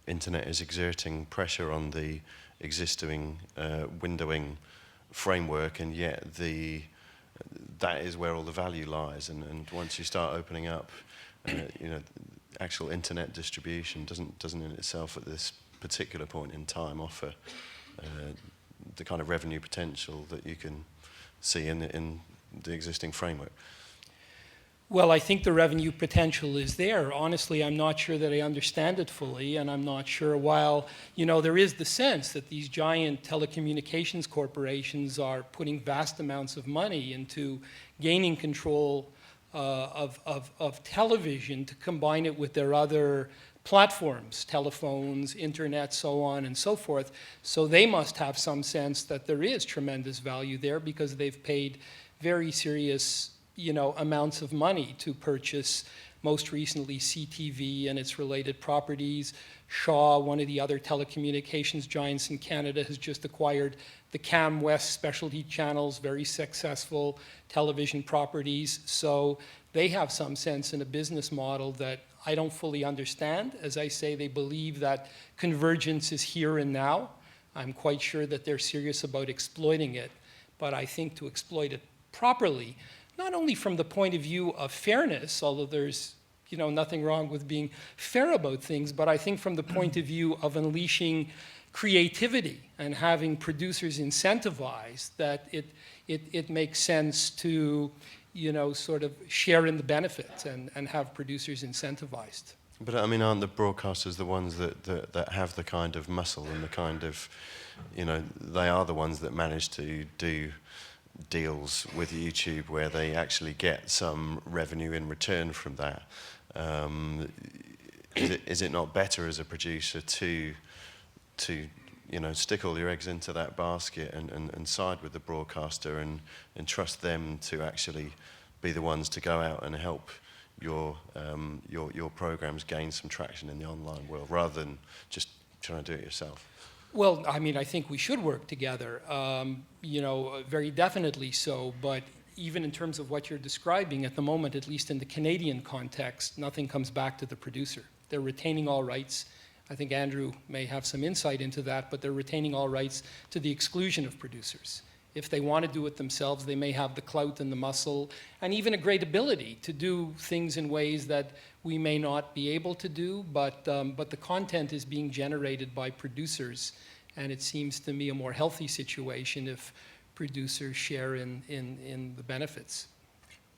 internet is exerting pressure on the existing windowing framework, and yet that is where all the value lies, and once you start opening up, you know, actual internet distribution doesn't in itself at this particular point in time offer the kind of revenue potential that you can see in the existing framework? Well, I think the revenue potential is there. Honestly, I'm not sure that I understand it fully, and I'm not sure, while, you know, there is the sense that these giant telecommunications corporations are putting vast amounts of money into gaining control of television to combine it with their other platforms, telephones, internet, so on and so forth. So they must have some sense that there is tremendous value there, because they've paid very serious, you know, amounts of money to purchase, most recently, CTV and its related properties. Shaw, one of the other telecommunications giants in Canada, has just acquired the Cam West specialty channels, very successful television properties. So they have some sense in a business model that I don't fully understand. As I say, they believe that convergence is here and now. I'm quite sure that they're serious about exploiting it. But I think to exploit it properly, not only from the point of view of fairness, although there's, you know, nothing wrong with being fair about things, but I think from the point of view of unleashing creativity and having producers incentivized, that it makes sense to, you know, sort of share in the benefits and have producers incentivized. But I mean, aren't the broadcasters the ones that have the kind of muscle and the kind of, you know, they are the ones that manage to do deals with YouTube where they actually get some revenue in return from that? Is it not better as a producer to you know, stick all your eggs into that basket and side with the broadcaster and trust them to actually be the ones to go out and help your programs gain some traction in the online world, rather than just trying to do it yourself? Well, I mean, I think we should work together, you know, very definitely so, but even in terms of what you're describing, at the moment, at least in the Canadian context, nothing comes back to the producer. They're retaining all rights. I think Andrew may have some insight into that, but they're retaining all rights to the exclusion of producers. If they want to do it themselves, they may have the clout and the muscle and even a great ability to do things in ways that we may not be able to do, but the content is being generated by producers, and it seems to me a more healthy situation if producers share in the benefits.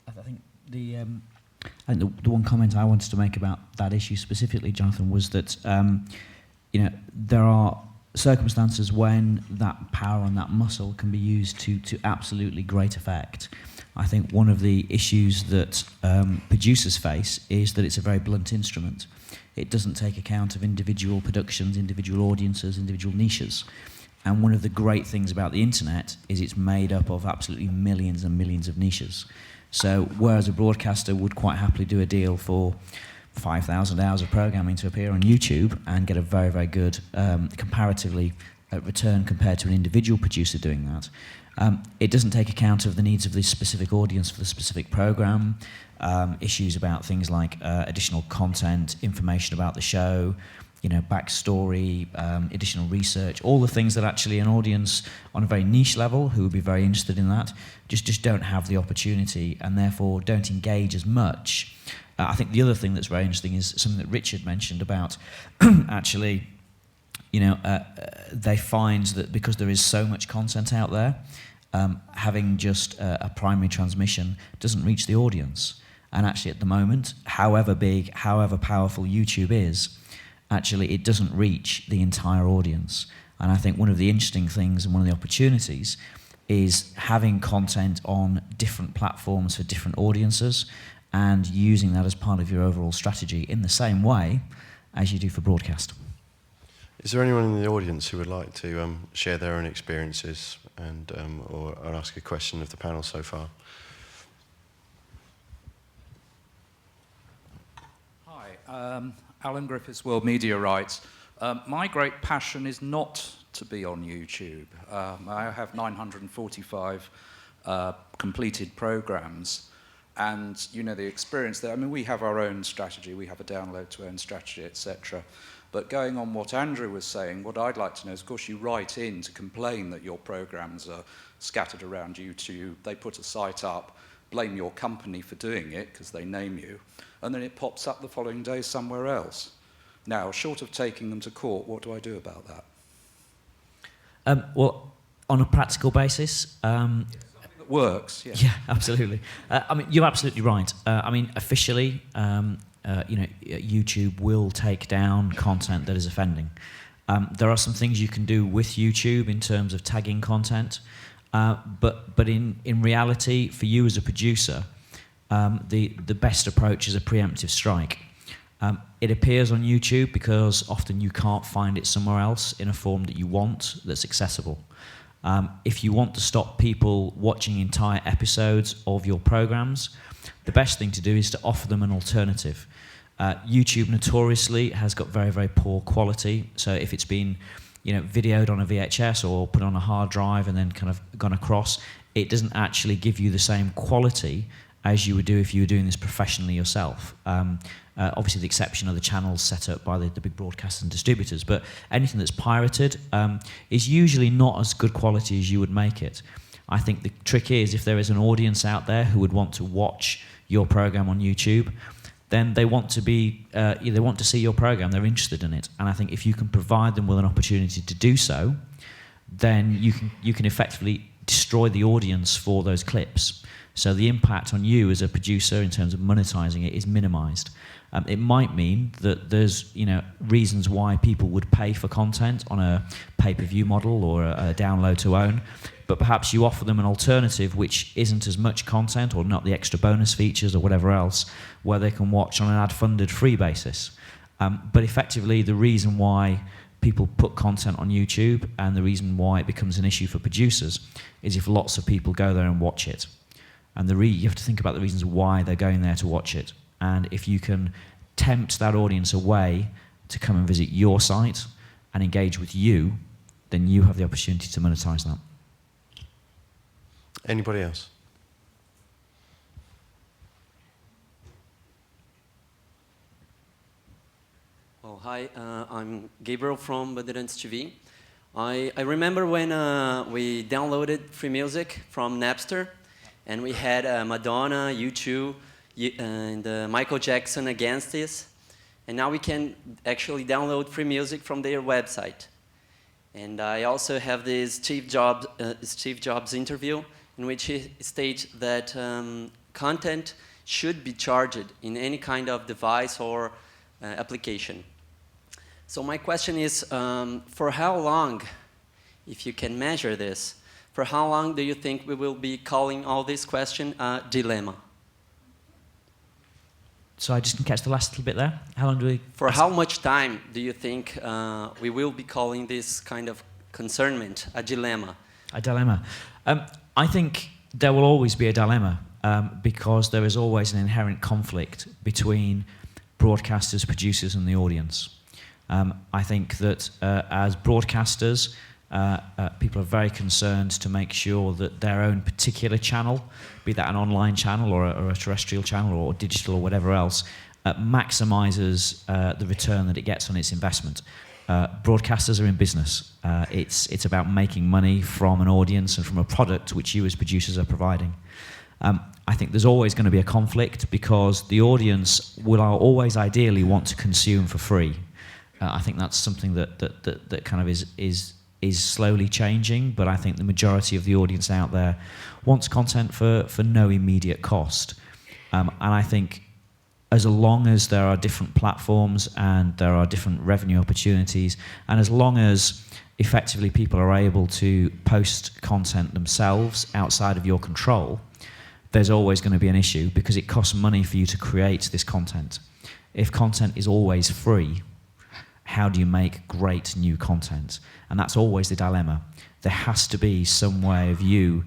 I think the one comment I wanted to make about that issue specifically, Jonathan, was that you know, there are circumstances when that power and that muscle can be used to absolutely great effect. I think one of the issues that producers face is that it's a very blunt instrument. It doesn't take account of individual productions, individual audiences, individual niches. And one of the great things about the internet is it's made up of absolutely millions and millions of niches. So whereas a broadcaster would quite happily do a deal for 5,000 hours of programming to appear on YouTube and get a very, very good, comparatively, return compared to an individual producer doing that, it doesn't take account of the needs of the specific audience for the specific program, issues about things like additional content, information about the show, you know, backstory, additional research, all the things that actually an audience on a very niche level who would be very interested in that just don't have the opportunity, and therefore don't engage as much. I think the other thing that's very interesting is something that Richard mentioned about actually, you know, they find that because there is so much content out there, having just a primary transmission doesn't reach the audience. And actually at the moment, however big, however powerful YouTube is, actually it doesn't reach the entire audience. And I think one of the interesting things and one of the opportunities is having content on different platforms for different audiences and using that as part of your overall strategy in the same way as you do for broadcast. Is there anyone in the audience who would like to share their own experiences and or ask a question of the panel so far? Hi, Alan Griffiths, World Media Rights. My great passion is not to be on YouTube. I have 945 completed programs, and you know the experience there. I mean, we have our own strategy. We have a download to earn strategy, etc. But going on what Andrew was saying, what I'd like to know is, of course, you write in to complain that your programs are scattered around YouTube. They put a site up, blame your company for doing it because they name you, and then it pops up the following day somewhere else. Now, short of taking them to court, what do I do about that? Well, on a practical basis, It works, yeah. Yeah, absolutely. I mean, you're absolutely right. I mean, officially, YouTube will take down content that is offending. There are some things you can do with YouTube in terms of tagging content, but in reality, for you as a producer, the best approach is a preemptive strike. It appears on YouTube because often you can't find it somewhere else in a form that you want that's accessible. If you want to stop people watching entire episodes of your programs, the best thing to do is to offer them an alternative. YouTube notoriously has got very, very poor quality. So if it's been, videoed on a VHS or put on a hard drive and then kind of gone across, it doesn't actually give you the same quality as you would do if you were doing this professionally yourself. Obviously, the exception are the channels set up by the big broadcasters and distributors, but anything that's pirated is usually not as good quality as you would make it. I think the trick is, if there is an audience out there who would want to watch your program on YouTube, then they want to they want to see your program, they're interested in it. And I think if you can provide them with an opportunity to do so, then you can effectively destroy the audience for those clips. So the impact on you as a producer in terms of monetizing it is minimized. It might mean that there's reasons why people would pay for content on a pay-per-view model or a download to own, but perhaps you offer them an alternative which isn't as much content or not the extra bonus features or whatever else, where they can watch on an ad-funded free basis. But effectively, the reason why people put content on YouTube and the reason why it becomes an issue for producers is if lots of people go there and watch it. And you have to think about the reasons why they're going there to watch it. And if you can tempt that audience away to come and visit your site and engage with you, then you have the opportunity to monetize that. Anybody else? Well, hi, I'm Gabriel from UKTV. I remember when we downloaded free music from Napster, and we had Madonna, U2, and Michael Jackson against this. And now we can actually download free music from their website. And I also have this Steve Jobs interview in which he states that content should be charged in any kind of device or application. So my question is, for how long, if you can measure this, for how long do you think we will be calling all this question a dilemma? So I just didn't catch the last little bit there. How long do we... For how much time do you think we will be calling this kind of concernment a dilemma? A dilemma. I think there will always be a dilemma because there is always an inherent conflict between broadcasters, producers and the audience. I think that as broadcasters, people are very concerned to make sure that their own particular channel, be that an online channel or a terrestrial channel or digital or whatever else, maximizes the return that it gets on its investment. Broadcasters are in business. It's about making money from an audience and from a product which you as producers are providing. I think there's always going to be a conflict because the audience will always ideally want to consume for free. I think that's something that kind of is slowly changing, but I think the majority of the audience out there wants content for no immediate cost. And I think as long as there are different platforms and there are different revenue opportunities, and as long as effectively people are able to post content themselves outside of your control, there's always going to be an issue because it costs money for you to create this content. If content is always free, how do you make great new content? And that's always the dilemma. There has to be some way of you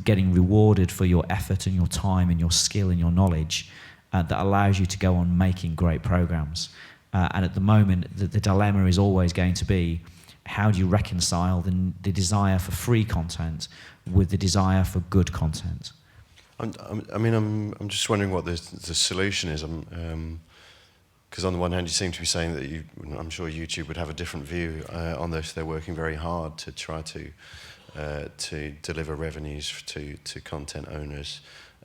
getting rewarded for your effort and your time and your skill and your knowledge that allows you to go on making great programs. And at the moment, the dilemma is always going to be, how do you reconcile the desire for free content with the desire for good content? I'm just wondering what the solution is. Because on the one hand, you seem to be saying that I'm sure YouTube would have a different view on this. They're working very hard to try to deliver revenues to content owners.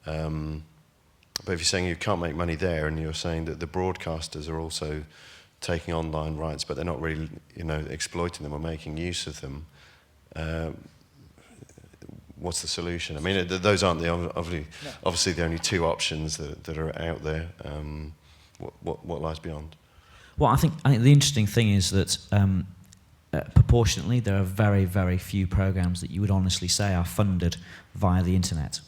But if you're saying you can't make money there, and you're saying that the broadcasters are also taking online rights, but they're not really, exploiting them or making use of them, what's the solution? I mean, those aren't obviously the only two options that are out there. What lies beyond? Well, I think the interesting thing is that proportionately, there are very, very few programs that you would honestly say are funded via the internet.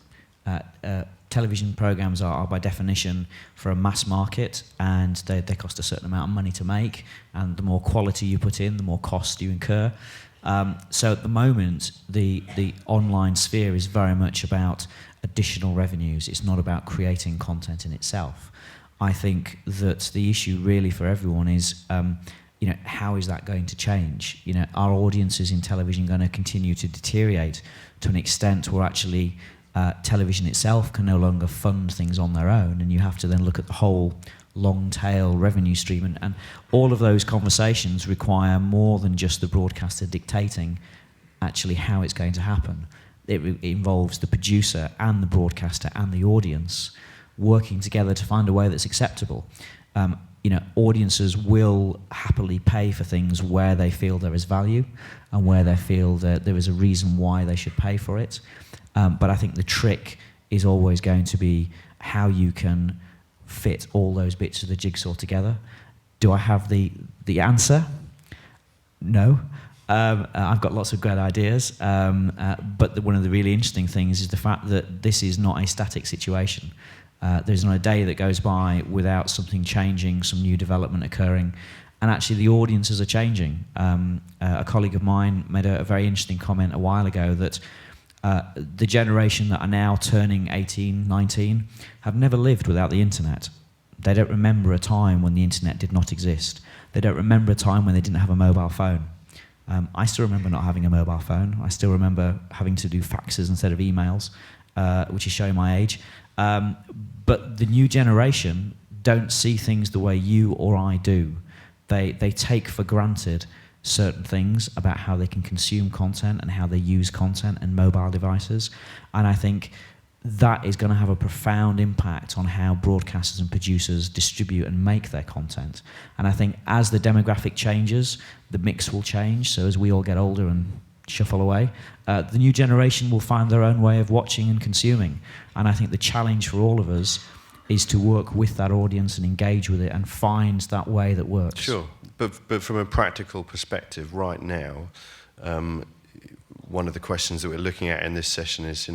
Television programs are by definition for a mass market, and they cost a certain amount of money to make, and the more quality you put in, the more cost you incur. So at the moment, the online sphere is very much about additional revenues. It's not about creating content in itself. I think that the issue really for everyone is, how is that going to change? Are audiences in television going to continue to deteriorate to an extent where actually television itself can no longer fund things on their own, and you have to then look at the whole long tail revenue stream, and all of those conversations require more than just the broadcaster dictating actually how it's going to happen. It involves the producer and the broadcaster and the audience working together to find a way that's acceptable. Audiences will happily pay for things where they feel there is value and where they feel that there is a reason why they should pay for it. But I think the trick is always going to be how you can fit all those bits of the jigsaw together. Do I have the answer? No. I've got lots of great ideas, but one of the really interesting things is the fact that this is not a static situation. There's not a day that goes by without something changing, some new development occurring, and actually the audiences are changing. A colleague of mine made a very interesting comment a while ago that the generation that are now turning 18, 19 have never lived without the internet. They don't remember a time when the internet did not exist. They don't remember a time when they didn't have a mobile phone. I still remember not having a mobile phone. I still remember having to do faxes instead of emails, which is showing my age. But the new generation don't see things the way you or I do. They take for granted certain things about how they can consume content and how they use content and mobile devices. And I think that is going to have a profound impact on how broadcasters and producers distribute and make their content. And I think as the demographic changes, the mix will change. So as we all get older and shuffle away, the new generation will find their own way of watching and consuming. And I think the challenge for all of us is to work with that audience and engage with it and find that way that works. Sure, but from a practical perspective right now, one of the questions that we're looking at in this session is,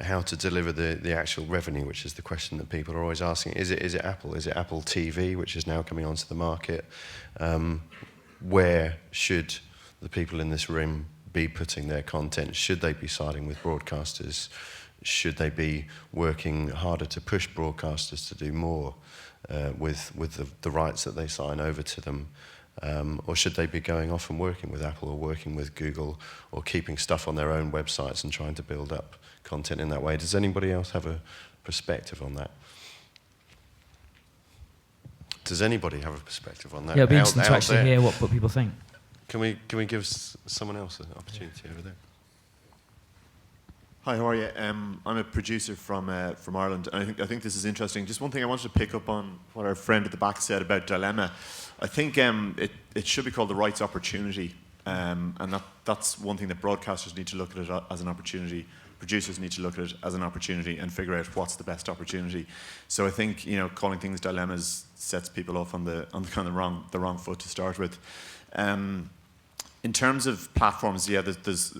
how to deliver the actual revenue, which is the question that people are always asking. Is it Apple? Is it Apple TV, which is now coming onto the market? Where should the people in this room be putting their content? Should they be siding with broadcasters? Should they be working harder to push broadcasters to do more with the rights that they sign over to them? Or should they be going off and working with Apple or working with Google or keeping stuff on their own websites and trying to build up content in that way? Does anybody else have a perspective on that? Does anybody have a perspective on that? Yeah, it'd be interesting to actually hear what people think. Can we give someone else an opportunity over there? Hi, how are you? I'm a producer from Ireland, and I think this is interesting. Just one thing I wanted to pick up on what our friend at the back said about dilemma. I think it should be called the rights opportunity, and that's one thing that broadcasters need to look at it as an opportunity. Producers need to look at it as an opportunity and figure out what's the best opportunity. So I think calling things dilemmas sets people off on the kind of the wrong foot to start with. In terms of platforms, yeah, there's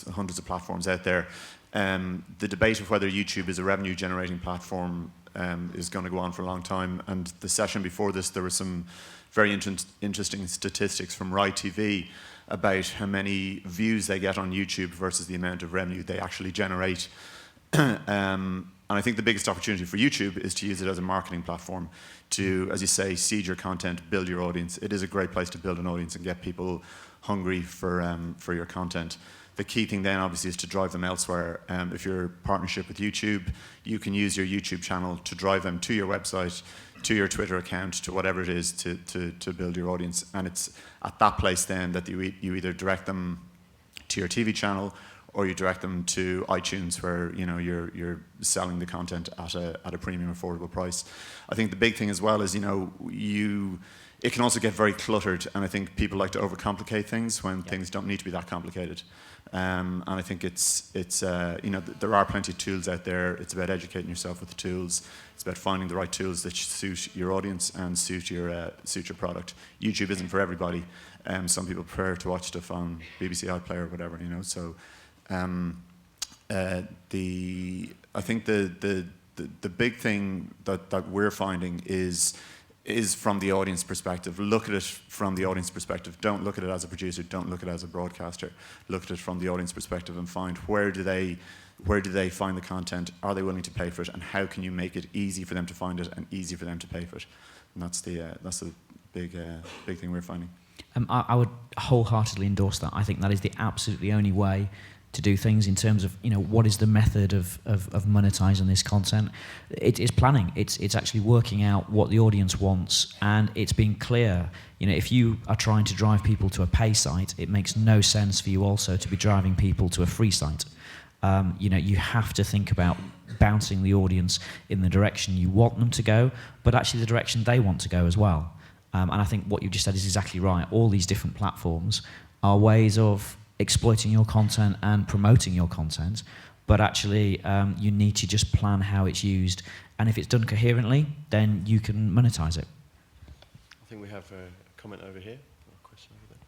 hundreds of platforms out there. The debate of whether YouTube is a revenue-generating platform is going to go on for a long time. And the session before this, there were some very interesting statistics from RAI-TV about how many views they get on YouTube versus the amount of revenue they actually generate. And And I think the biggest opportunity for YouTube is to use it as a marketing platform to, as you say, seed your content, build your audience. It is a great place to build an audience and get people hungry for your content. The key thing then, obviously, is to drive them elsewhere. If you're in partnership with YouTube, you can use your YouTube channel to drive them to your website, to your Twitter account, to whatever it is to build your audience. And it's at that place then that you either direct them to your TV channel or you direct them to iTunes, where you're selling the content at a premium, affordable price. I think the big thing as well is it can also get very cluttered, and I think people like to overcomplicate things when things don't need to be that complicated. And I think there are plenty of tools out there. It's about educating yourself with the tools. It's about finding the right tools that suit your audience and suit your product. YouTube isn't for everybody. Some people prefer to watch stuff on BBC iPlayer or whatever, So I think the big thing that we're finding is from the audience perspective. Look at it from the audience perspective. Don't look at it as a producer. Don't look at it as a broadcaster. Look at it from the audience perspective and find where do they find the content? Are they willing to pay for it? And how can you make it easy for them to find it and easy for them to pay for it? And that's the big thing we're finding. I would wholeheartedly endorse that. I think that is the absolutely only way to do things in terms of what is the method of monetizing this content. It's planning. It's actually working out what the audience wants, and it's being clear. If you are trying to drive people to a pay site, it makes no sense for you also to be driving people to a free site. You have to think about bouncing the audience in the direction you want them to go, but actually the direction they want to go as well. And I think what you just said is exactly right. All these different platforms are ways of exploiting your content and promoting your content, but actually you need to just plan how it's used, and if it's done coherently, then you can monetize it. I think we have a comment over here, or a question over there.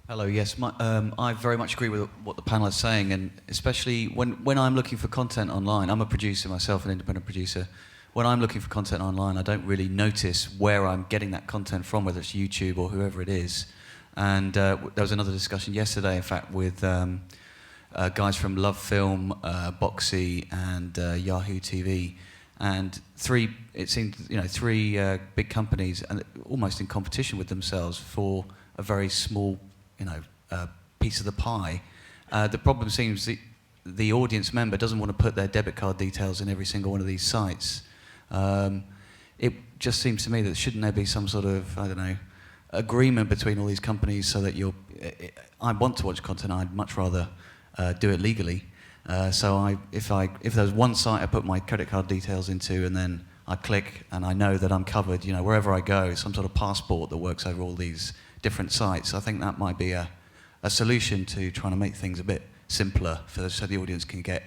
Hello, yes, I very much agree with what the panel is saying, and especially when I'm looking for content online. I'm a producer myself, an independent producer. When I'm looking for content online, I don't really notice where I'm getting that content from, whether it's YouTube or whoever it is. And there was another discussion yesterday, in fact, with guys from Love Film, Boxy, and Yahoo TV, and three big companies, and almost in competition with themselves for a very small, piece of the pie. The problem seems the audience member doesn't want to put their debit card details in every single one of these sites. It just seems to me that shouldn't there be some sort of, agreement between all these companies so that I want to watch content, I'd much rather do it legally. So if there's one site I put my credit card details into and then I click and I know that I'm covered, wherever I go, some sort of passport that works over all these different sites. I think that might be a solution to trying to make things a bit simpler so the audience can get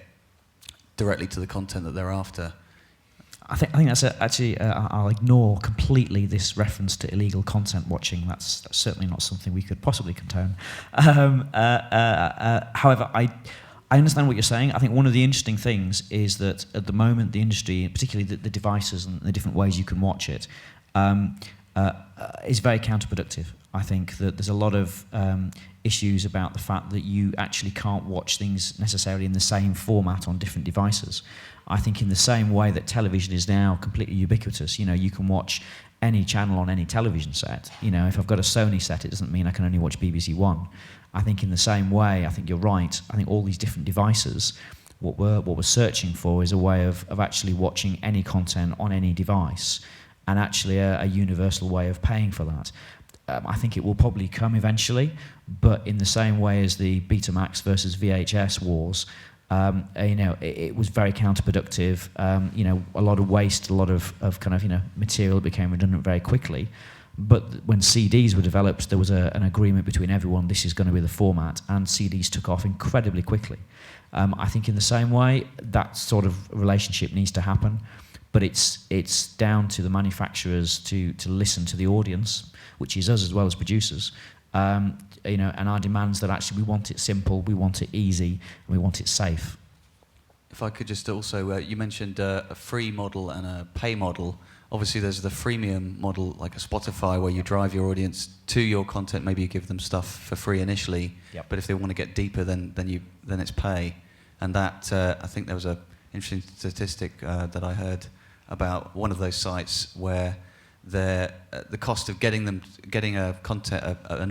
directly to the content that they're after. I think that's actually, I'll ignore completely this reference to illegal content watching. That's certainly not something we could possibly condone. However, I understand what you're saying. I think one of the interesting things is that at the moment the industry, particularly the devices and the different ways you can watch it, is very counterproductive. I think that there's a lot of issues about the fact that you actually can't watch things necessarily in the same format on different devices. I think in the same way that television is now completely ubiquitous, you can watch any channel on any television set. If I've got a Sony set, it doesn't mean I can only watch BBC One. I think in the same way, I think you're right. I think all these different devices, what we're searching for is a way of actually watching any content on any device, and actually a universal way of paying for that. I think it will probably come eventually, but in the same way as the Betamax versus VHS wars, it was very counterproductive. A lot of waste, a lot of material became redundant very quickly. But when CDs were developed, there was an agreement between everyone, this is going to be the format, and CDs took off incredibly quickly. I think in the same way, that sort of relationship needs to happen, but it's down to the manufacturers to listen to the audience, which is us as well as producers, and our demands that actually we want it simple, we want it easy, and we want it safe. If I could just also, you mentioned a free model and a pay model. Obviously there's the freemium model, like a Spotify, where you drive your audience to your content, maybe you give them stuff for free initially, but if they want to get deeper, then it's pay. And that, I think there was an interesting statistic that I heard about one of those sites where the cost of getting an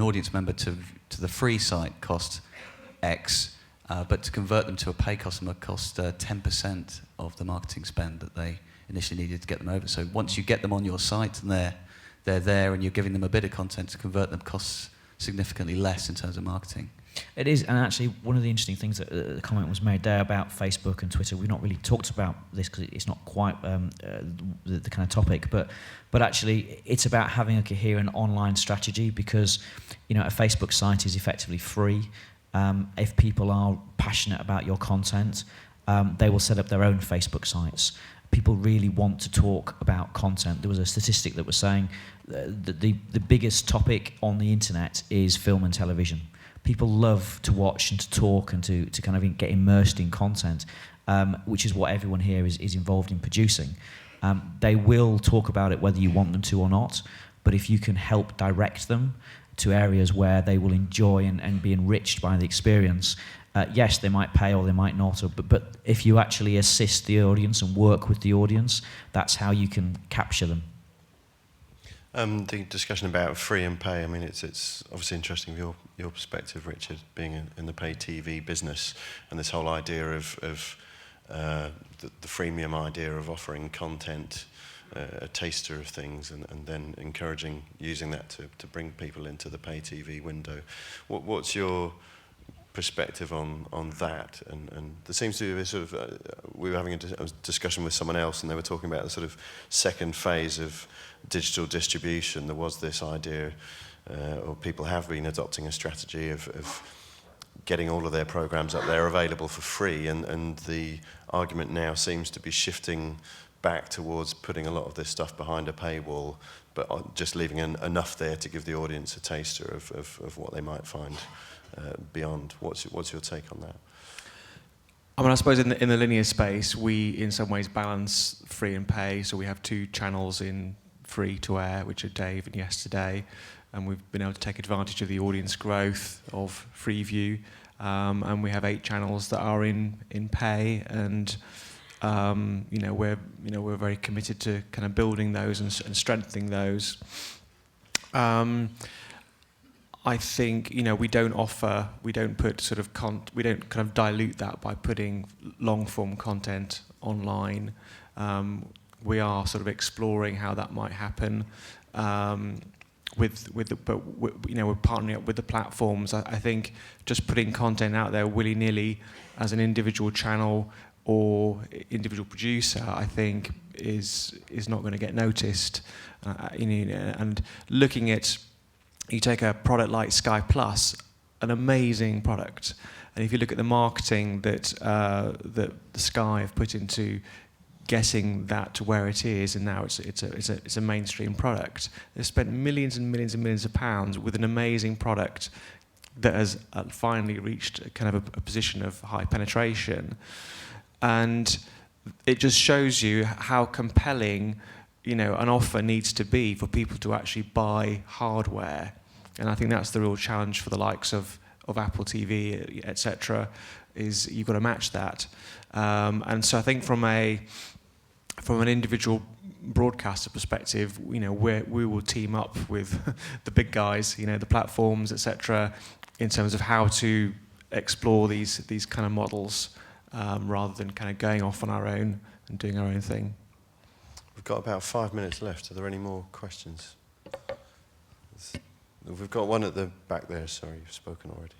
audience member to the free site cost X, but to convert them to a pay customer cost 10% of the marketing spend that they initially needed to get them over. So once you get them on your site and they're there and you're giving them a bit of content, to convert them costs significantly less in terms of marketing. It is, and actually one of the interesting things that the comment was made there about Facebook and Twitter, we've not really talked about this because it's not quite the kind of topic, but actually it's about having a coherent online strategy, because a Facebook site is effectively free. If people are passionate about your content, they will set up their own Facebook sites. People really want to talk about content. There was a statistic that was saying that the biggest topic on the internet is film and television. People love to watch and to talk and to kind of get immersed in content, which is what everyone here is involved in producing. They will talk about it whether you want them to or not, but if you can help direct them to areas where they will enjoy and be enriched by the experience, yes, they might pay or they might not, but if you actually assist the audience and work with the audience, that's how you can capture them. The discussion about free and pay, I mean, it's obviously interesting from your perspective, Richard, being in the pay TV business, and this whole idea of the freemium idea of offering content, a taster of things, and then encouraging using that to bring people into the pay TV window. What's your perspective on that? And there seems to be a sort of, we were having a discussion with someone else, and they were talking about the sort of second phase of digital distribution. There was this idea, or people have been adopting a strategy of getting all of their programs up there available for free, and the argument now seems to be shifting back towards putting a lot of this stuff behind a paywall, but just leaving enough there to give the audience a taster of what they might find beyond. What's your take on that? I mean, I suppose in the linear space, we in some ways balance free and pay. So we have 2 channels in free to air, which are Dave and Yesterday, and we've been able to take advantage of the audience growth of Freeview, and we have 8 channels that are in pay, and we're very committed to kind of building those and strengthening those. I think we don't put sort of we don't kind of dilute that by putting long form content online. We are sort of exploring how that might happen we're partnering up with the platforms. I think just putting content out there willy-nilly as an individual channel or individual producer, I think is not going to get noticed. And looking at, you take a product like Sky Plus, an amazing product, and if you look at the marketing that the Sky have put into getting that to where it is, and now it's a mainstream product. They've spent millions and millions and millions of pounds with an amazing product that has finally reached a kind of a position of high penetration, and it just shows you how compelling an offer needs to be for people to actually buy hardware. And I think that's the real challenge for the likes of Apple TV, etc. Is you've got to match that. And so I think from an individual broadcaster perspective, we will team up with the big guys, the platforms, etc., in terms of how to explore these kind of models, rather than kind of going off on our own and doing our own thing. We've got about 5 minutes left. Are there any more questions? We've got one at the back there. Sorry, you've spoken already.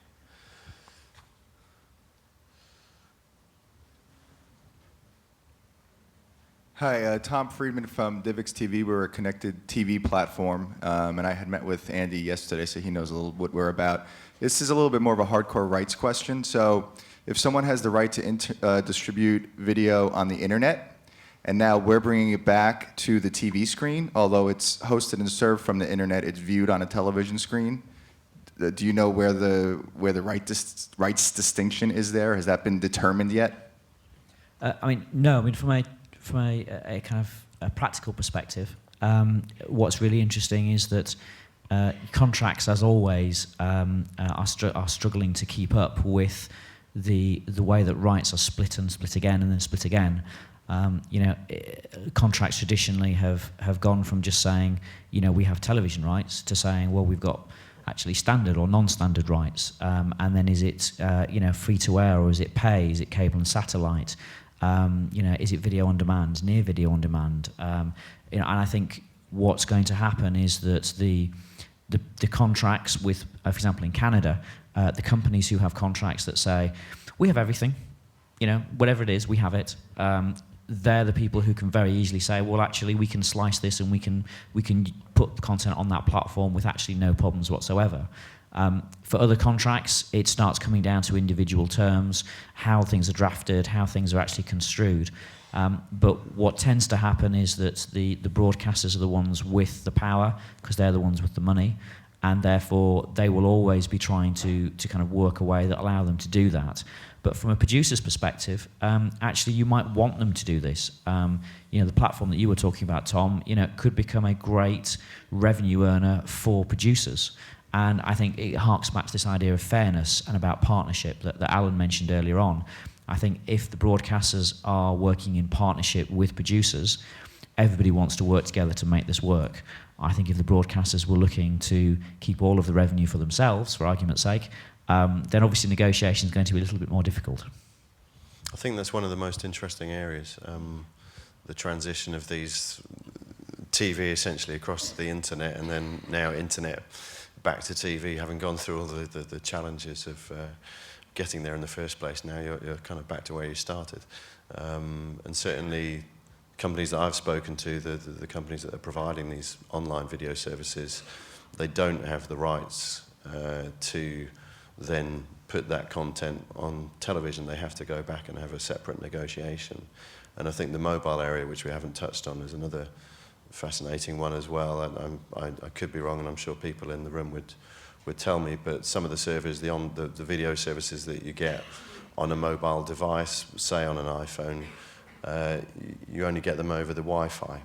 Hi, Tom Friedman from Divx TV. We're a connected TV platform, and I had met with Andy yesterday, so he knows a little what we're about. This is a little bit more of a hardcore rights question. So if someone has the right to distribute video on the internet, and now we're bringing it back to the TV screen, although it's hosted and served from the internet, it's viewed on a television screen. Do you know where the rights distinction is there? Has that been determined yet? No. From a kind of a practical perspective, what's really interesting is that contracts, as always, are struggling to keep up with the way that rights are split and split again and then split again. Contracts traditionally have gone from just saying, we have television rights, to saying, well, we've got actually standard or non-standard rights, and then is it free to air, or is it pay? Is it cable and satellite? Is it video on demand, near video on demand? And I think what's going to happen is that the contracts with, for example, in Canada, the companies who have contracts that say, we have everything, whatever it is, we have it. They're the people who can very easily say, well, actually, we can slice this and we can put content on that platform with actually no problems whatsoever. For other contracts, it starts coming down to individual terms, how things are drafted, how things are actually construed. But what tends to happen is that the broadcasters are the ones with the power, because they're the ones with the money, and therefore they will always be trying to kind of work a way that allow them to do that. But from a producer's perspective, actually you might want them to do this. The platform that you were talking about, Tom, could become a great revenue earner for producers. And I think it harks back to this idea of fairness and about partnership that Alan mentioned earlier on. I think if the broadcasters are working in partnership with producers, everybody wants to work together to make this work. I think if the broadcasters were looking to keep all of the revenue for themselves, for argument's sake, then obviously negotiation is going to be a little bit more difficult. I think that's one of the most interesting areas, the transition of these TV essentially across the internet, and then now internet back to TV, having gone through all the challenges of getting there in the first place. Now you're kind of back to where you started. And certainly companies that I've spoken to, the companies that are providing these online video services, they don't have the rights to then put that content on television. They have to go back and have a separate negotiation. And I think the mobile area, which we haven't touched on, is another fascinating one as well. I could be wrong, and I'm sure people in the room would tell me, but some of the servers, the video services that you get on a mobile device, say on an iPhone, you only get them over the Wi-Fi.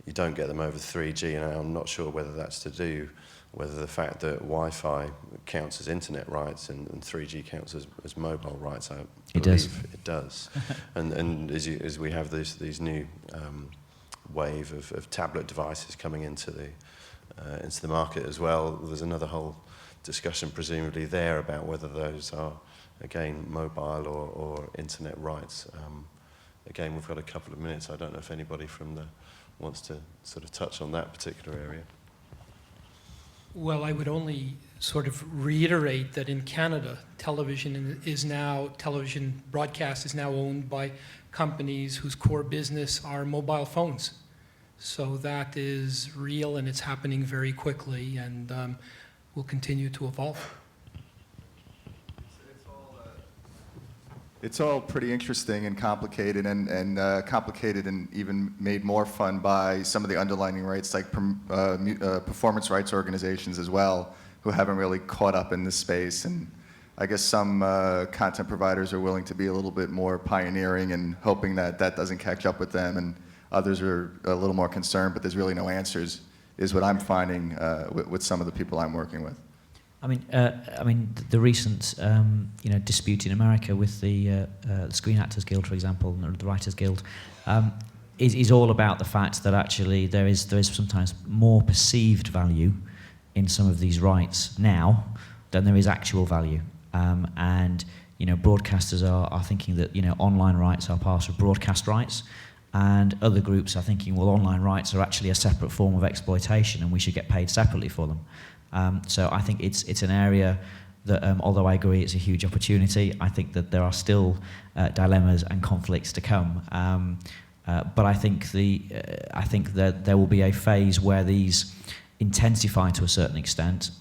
You don't get them over 3G, and I'm not sure whether that's to do whether the fact that Wi-Fi counts as internet rights and 3G counts as mobile rights. I believe it does. and as we have these new wave of tablet devices coming into the market as well, there's another whole discussion presumably there about whether those are, again, mobile or internet rights. Again, we've got a couple of minutes. I don't know if anybody wants to sort of touch on that particular area. Well, I would only sort of reiterate that in Canada, television broadcast is now owned by companies whose core business are mobile phones. So that is real, and it's happening very quickly, and will continue to evolve. It's all pretty interesting and complicated, and complicated and even made more fun by some of the underlying rights, like performance rights organizations as well, who haven't really caught up in this space. And I guess some content providers are willing to be a little bit more pioneering and hoping that that doesn't catch up with them, and others are a little more concerned, but there's really no answers, is what I'm finding with some of the people I'm working with. I mean, the recent dispute in America with the Screen Actors Guild, for example, or the Writers Guild, is all about the fact that actually there is sometimes more perceived value in some of these rights now than there is actual value, and broadcasters are thinking that online rights are part of broadcast rights, and other groups are thinking, well, online rights are actually a separate form of exploitation and we should get paid separately for them. So I think it's an area that, although I agree it's a huge opportunity, I think that there are still dilemmas and conflicts to come. But I think that there will be a phase where these intensify to a certain extent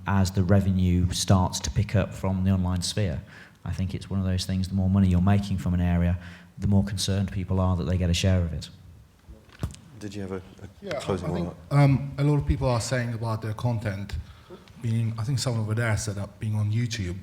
as the revenue starts to pick up from the online sphere. I think it's one of those things, the more money you're making from an area, the more concerned people are that they get a share of it. Did you have a closing remark? A lot of people are saying about their content being, I think someone over there said that being on YouTube.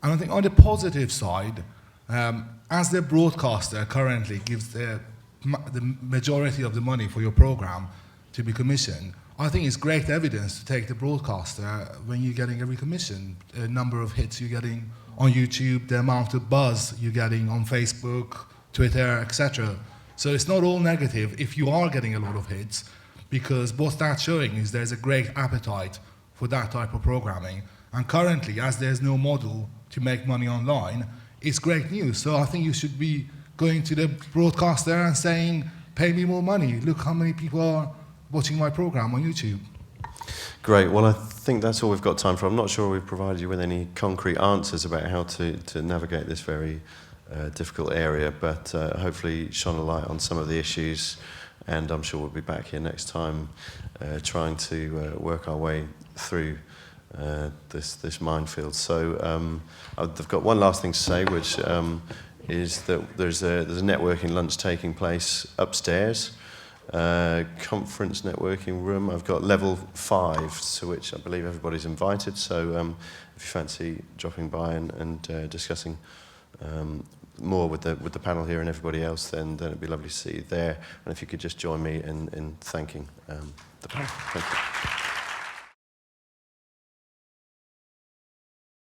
And I think on the positive side, as the broadcaster currently gives the majority of the money for your program to be commissioned, I think it's great evidence to take the broadcaster when you're getting every commission, a number of hits you're getting on YouTube, the amount of buzz you're getting on Facebook, Twitter, etc. So it's not all negative if you are getting a lot of hits, because what that's showing is there's a great appetite for that type of programming. And currently, as there's no model to make money online, it's great news. So I think you should be going to the broadcaster and saying, pay me more money. Look how many people are watching my program on YouTube. Great. Well, I think that's all we've got time for. I'm not sure we've provided you with any concrete answers about how to navigate this very difficult area, but hopefully shone a light on some of the issues, and I'm sure we'll be back here next time trying to work our way through this minefield. So I've got one last thing to say, which is that there's a networking lunch taking place upstairs, conference networking room. I've got level 5, to which I believe everybody's invited. So if you fancy dropping by and discussing more with the panel here and everybody else, then it'd be lovely to see you there. And if you could just join me in thanking the panel. Thank you.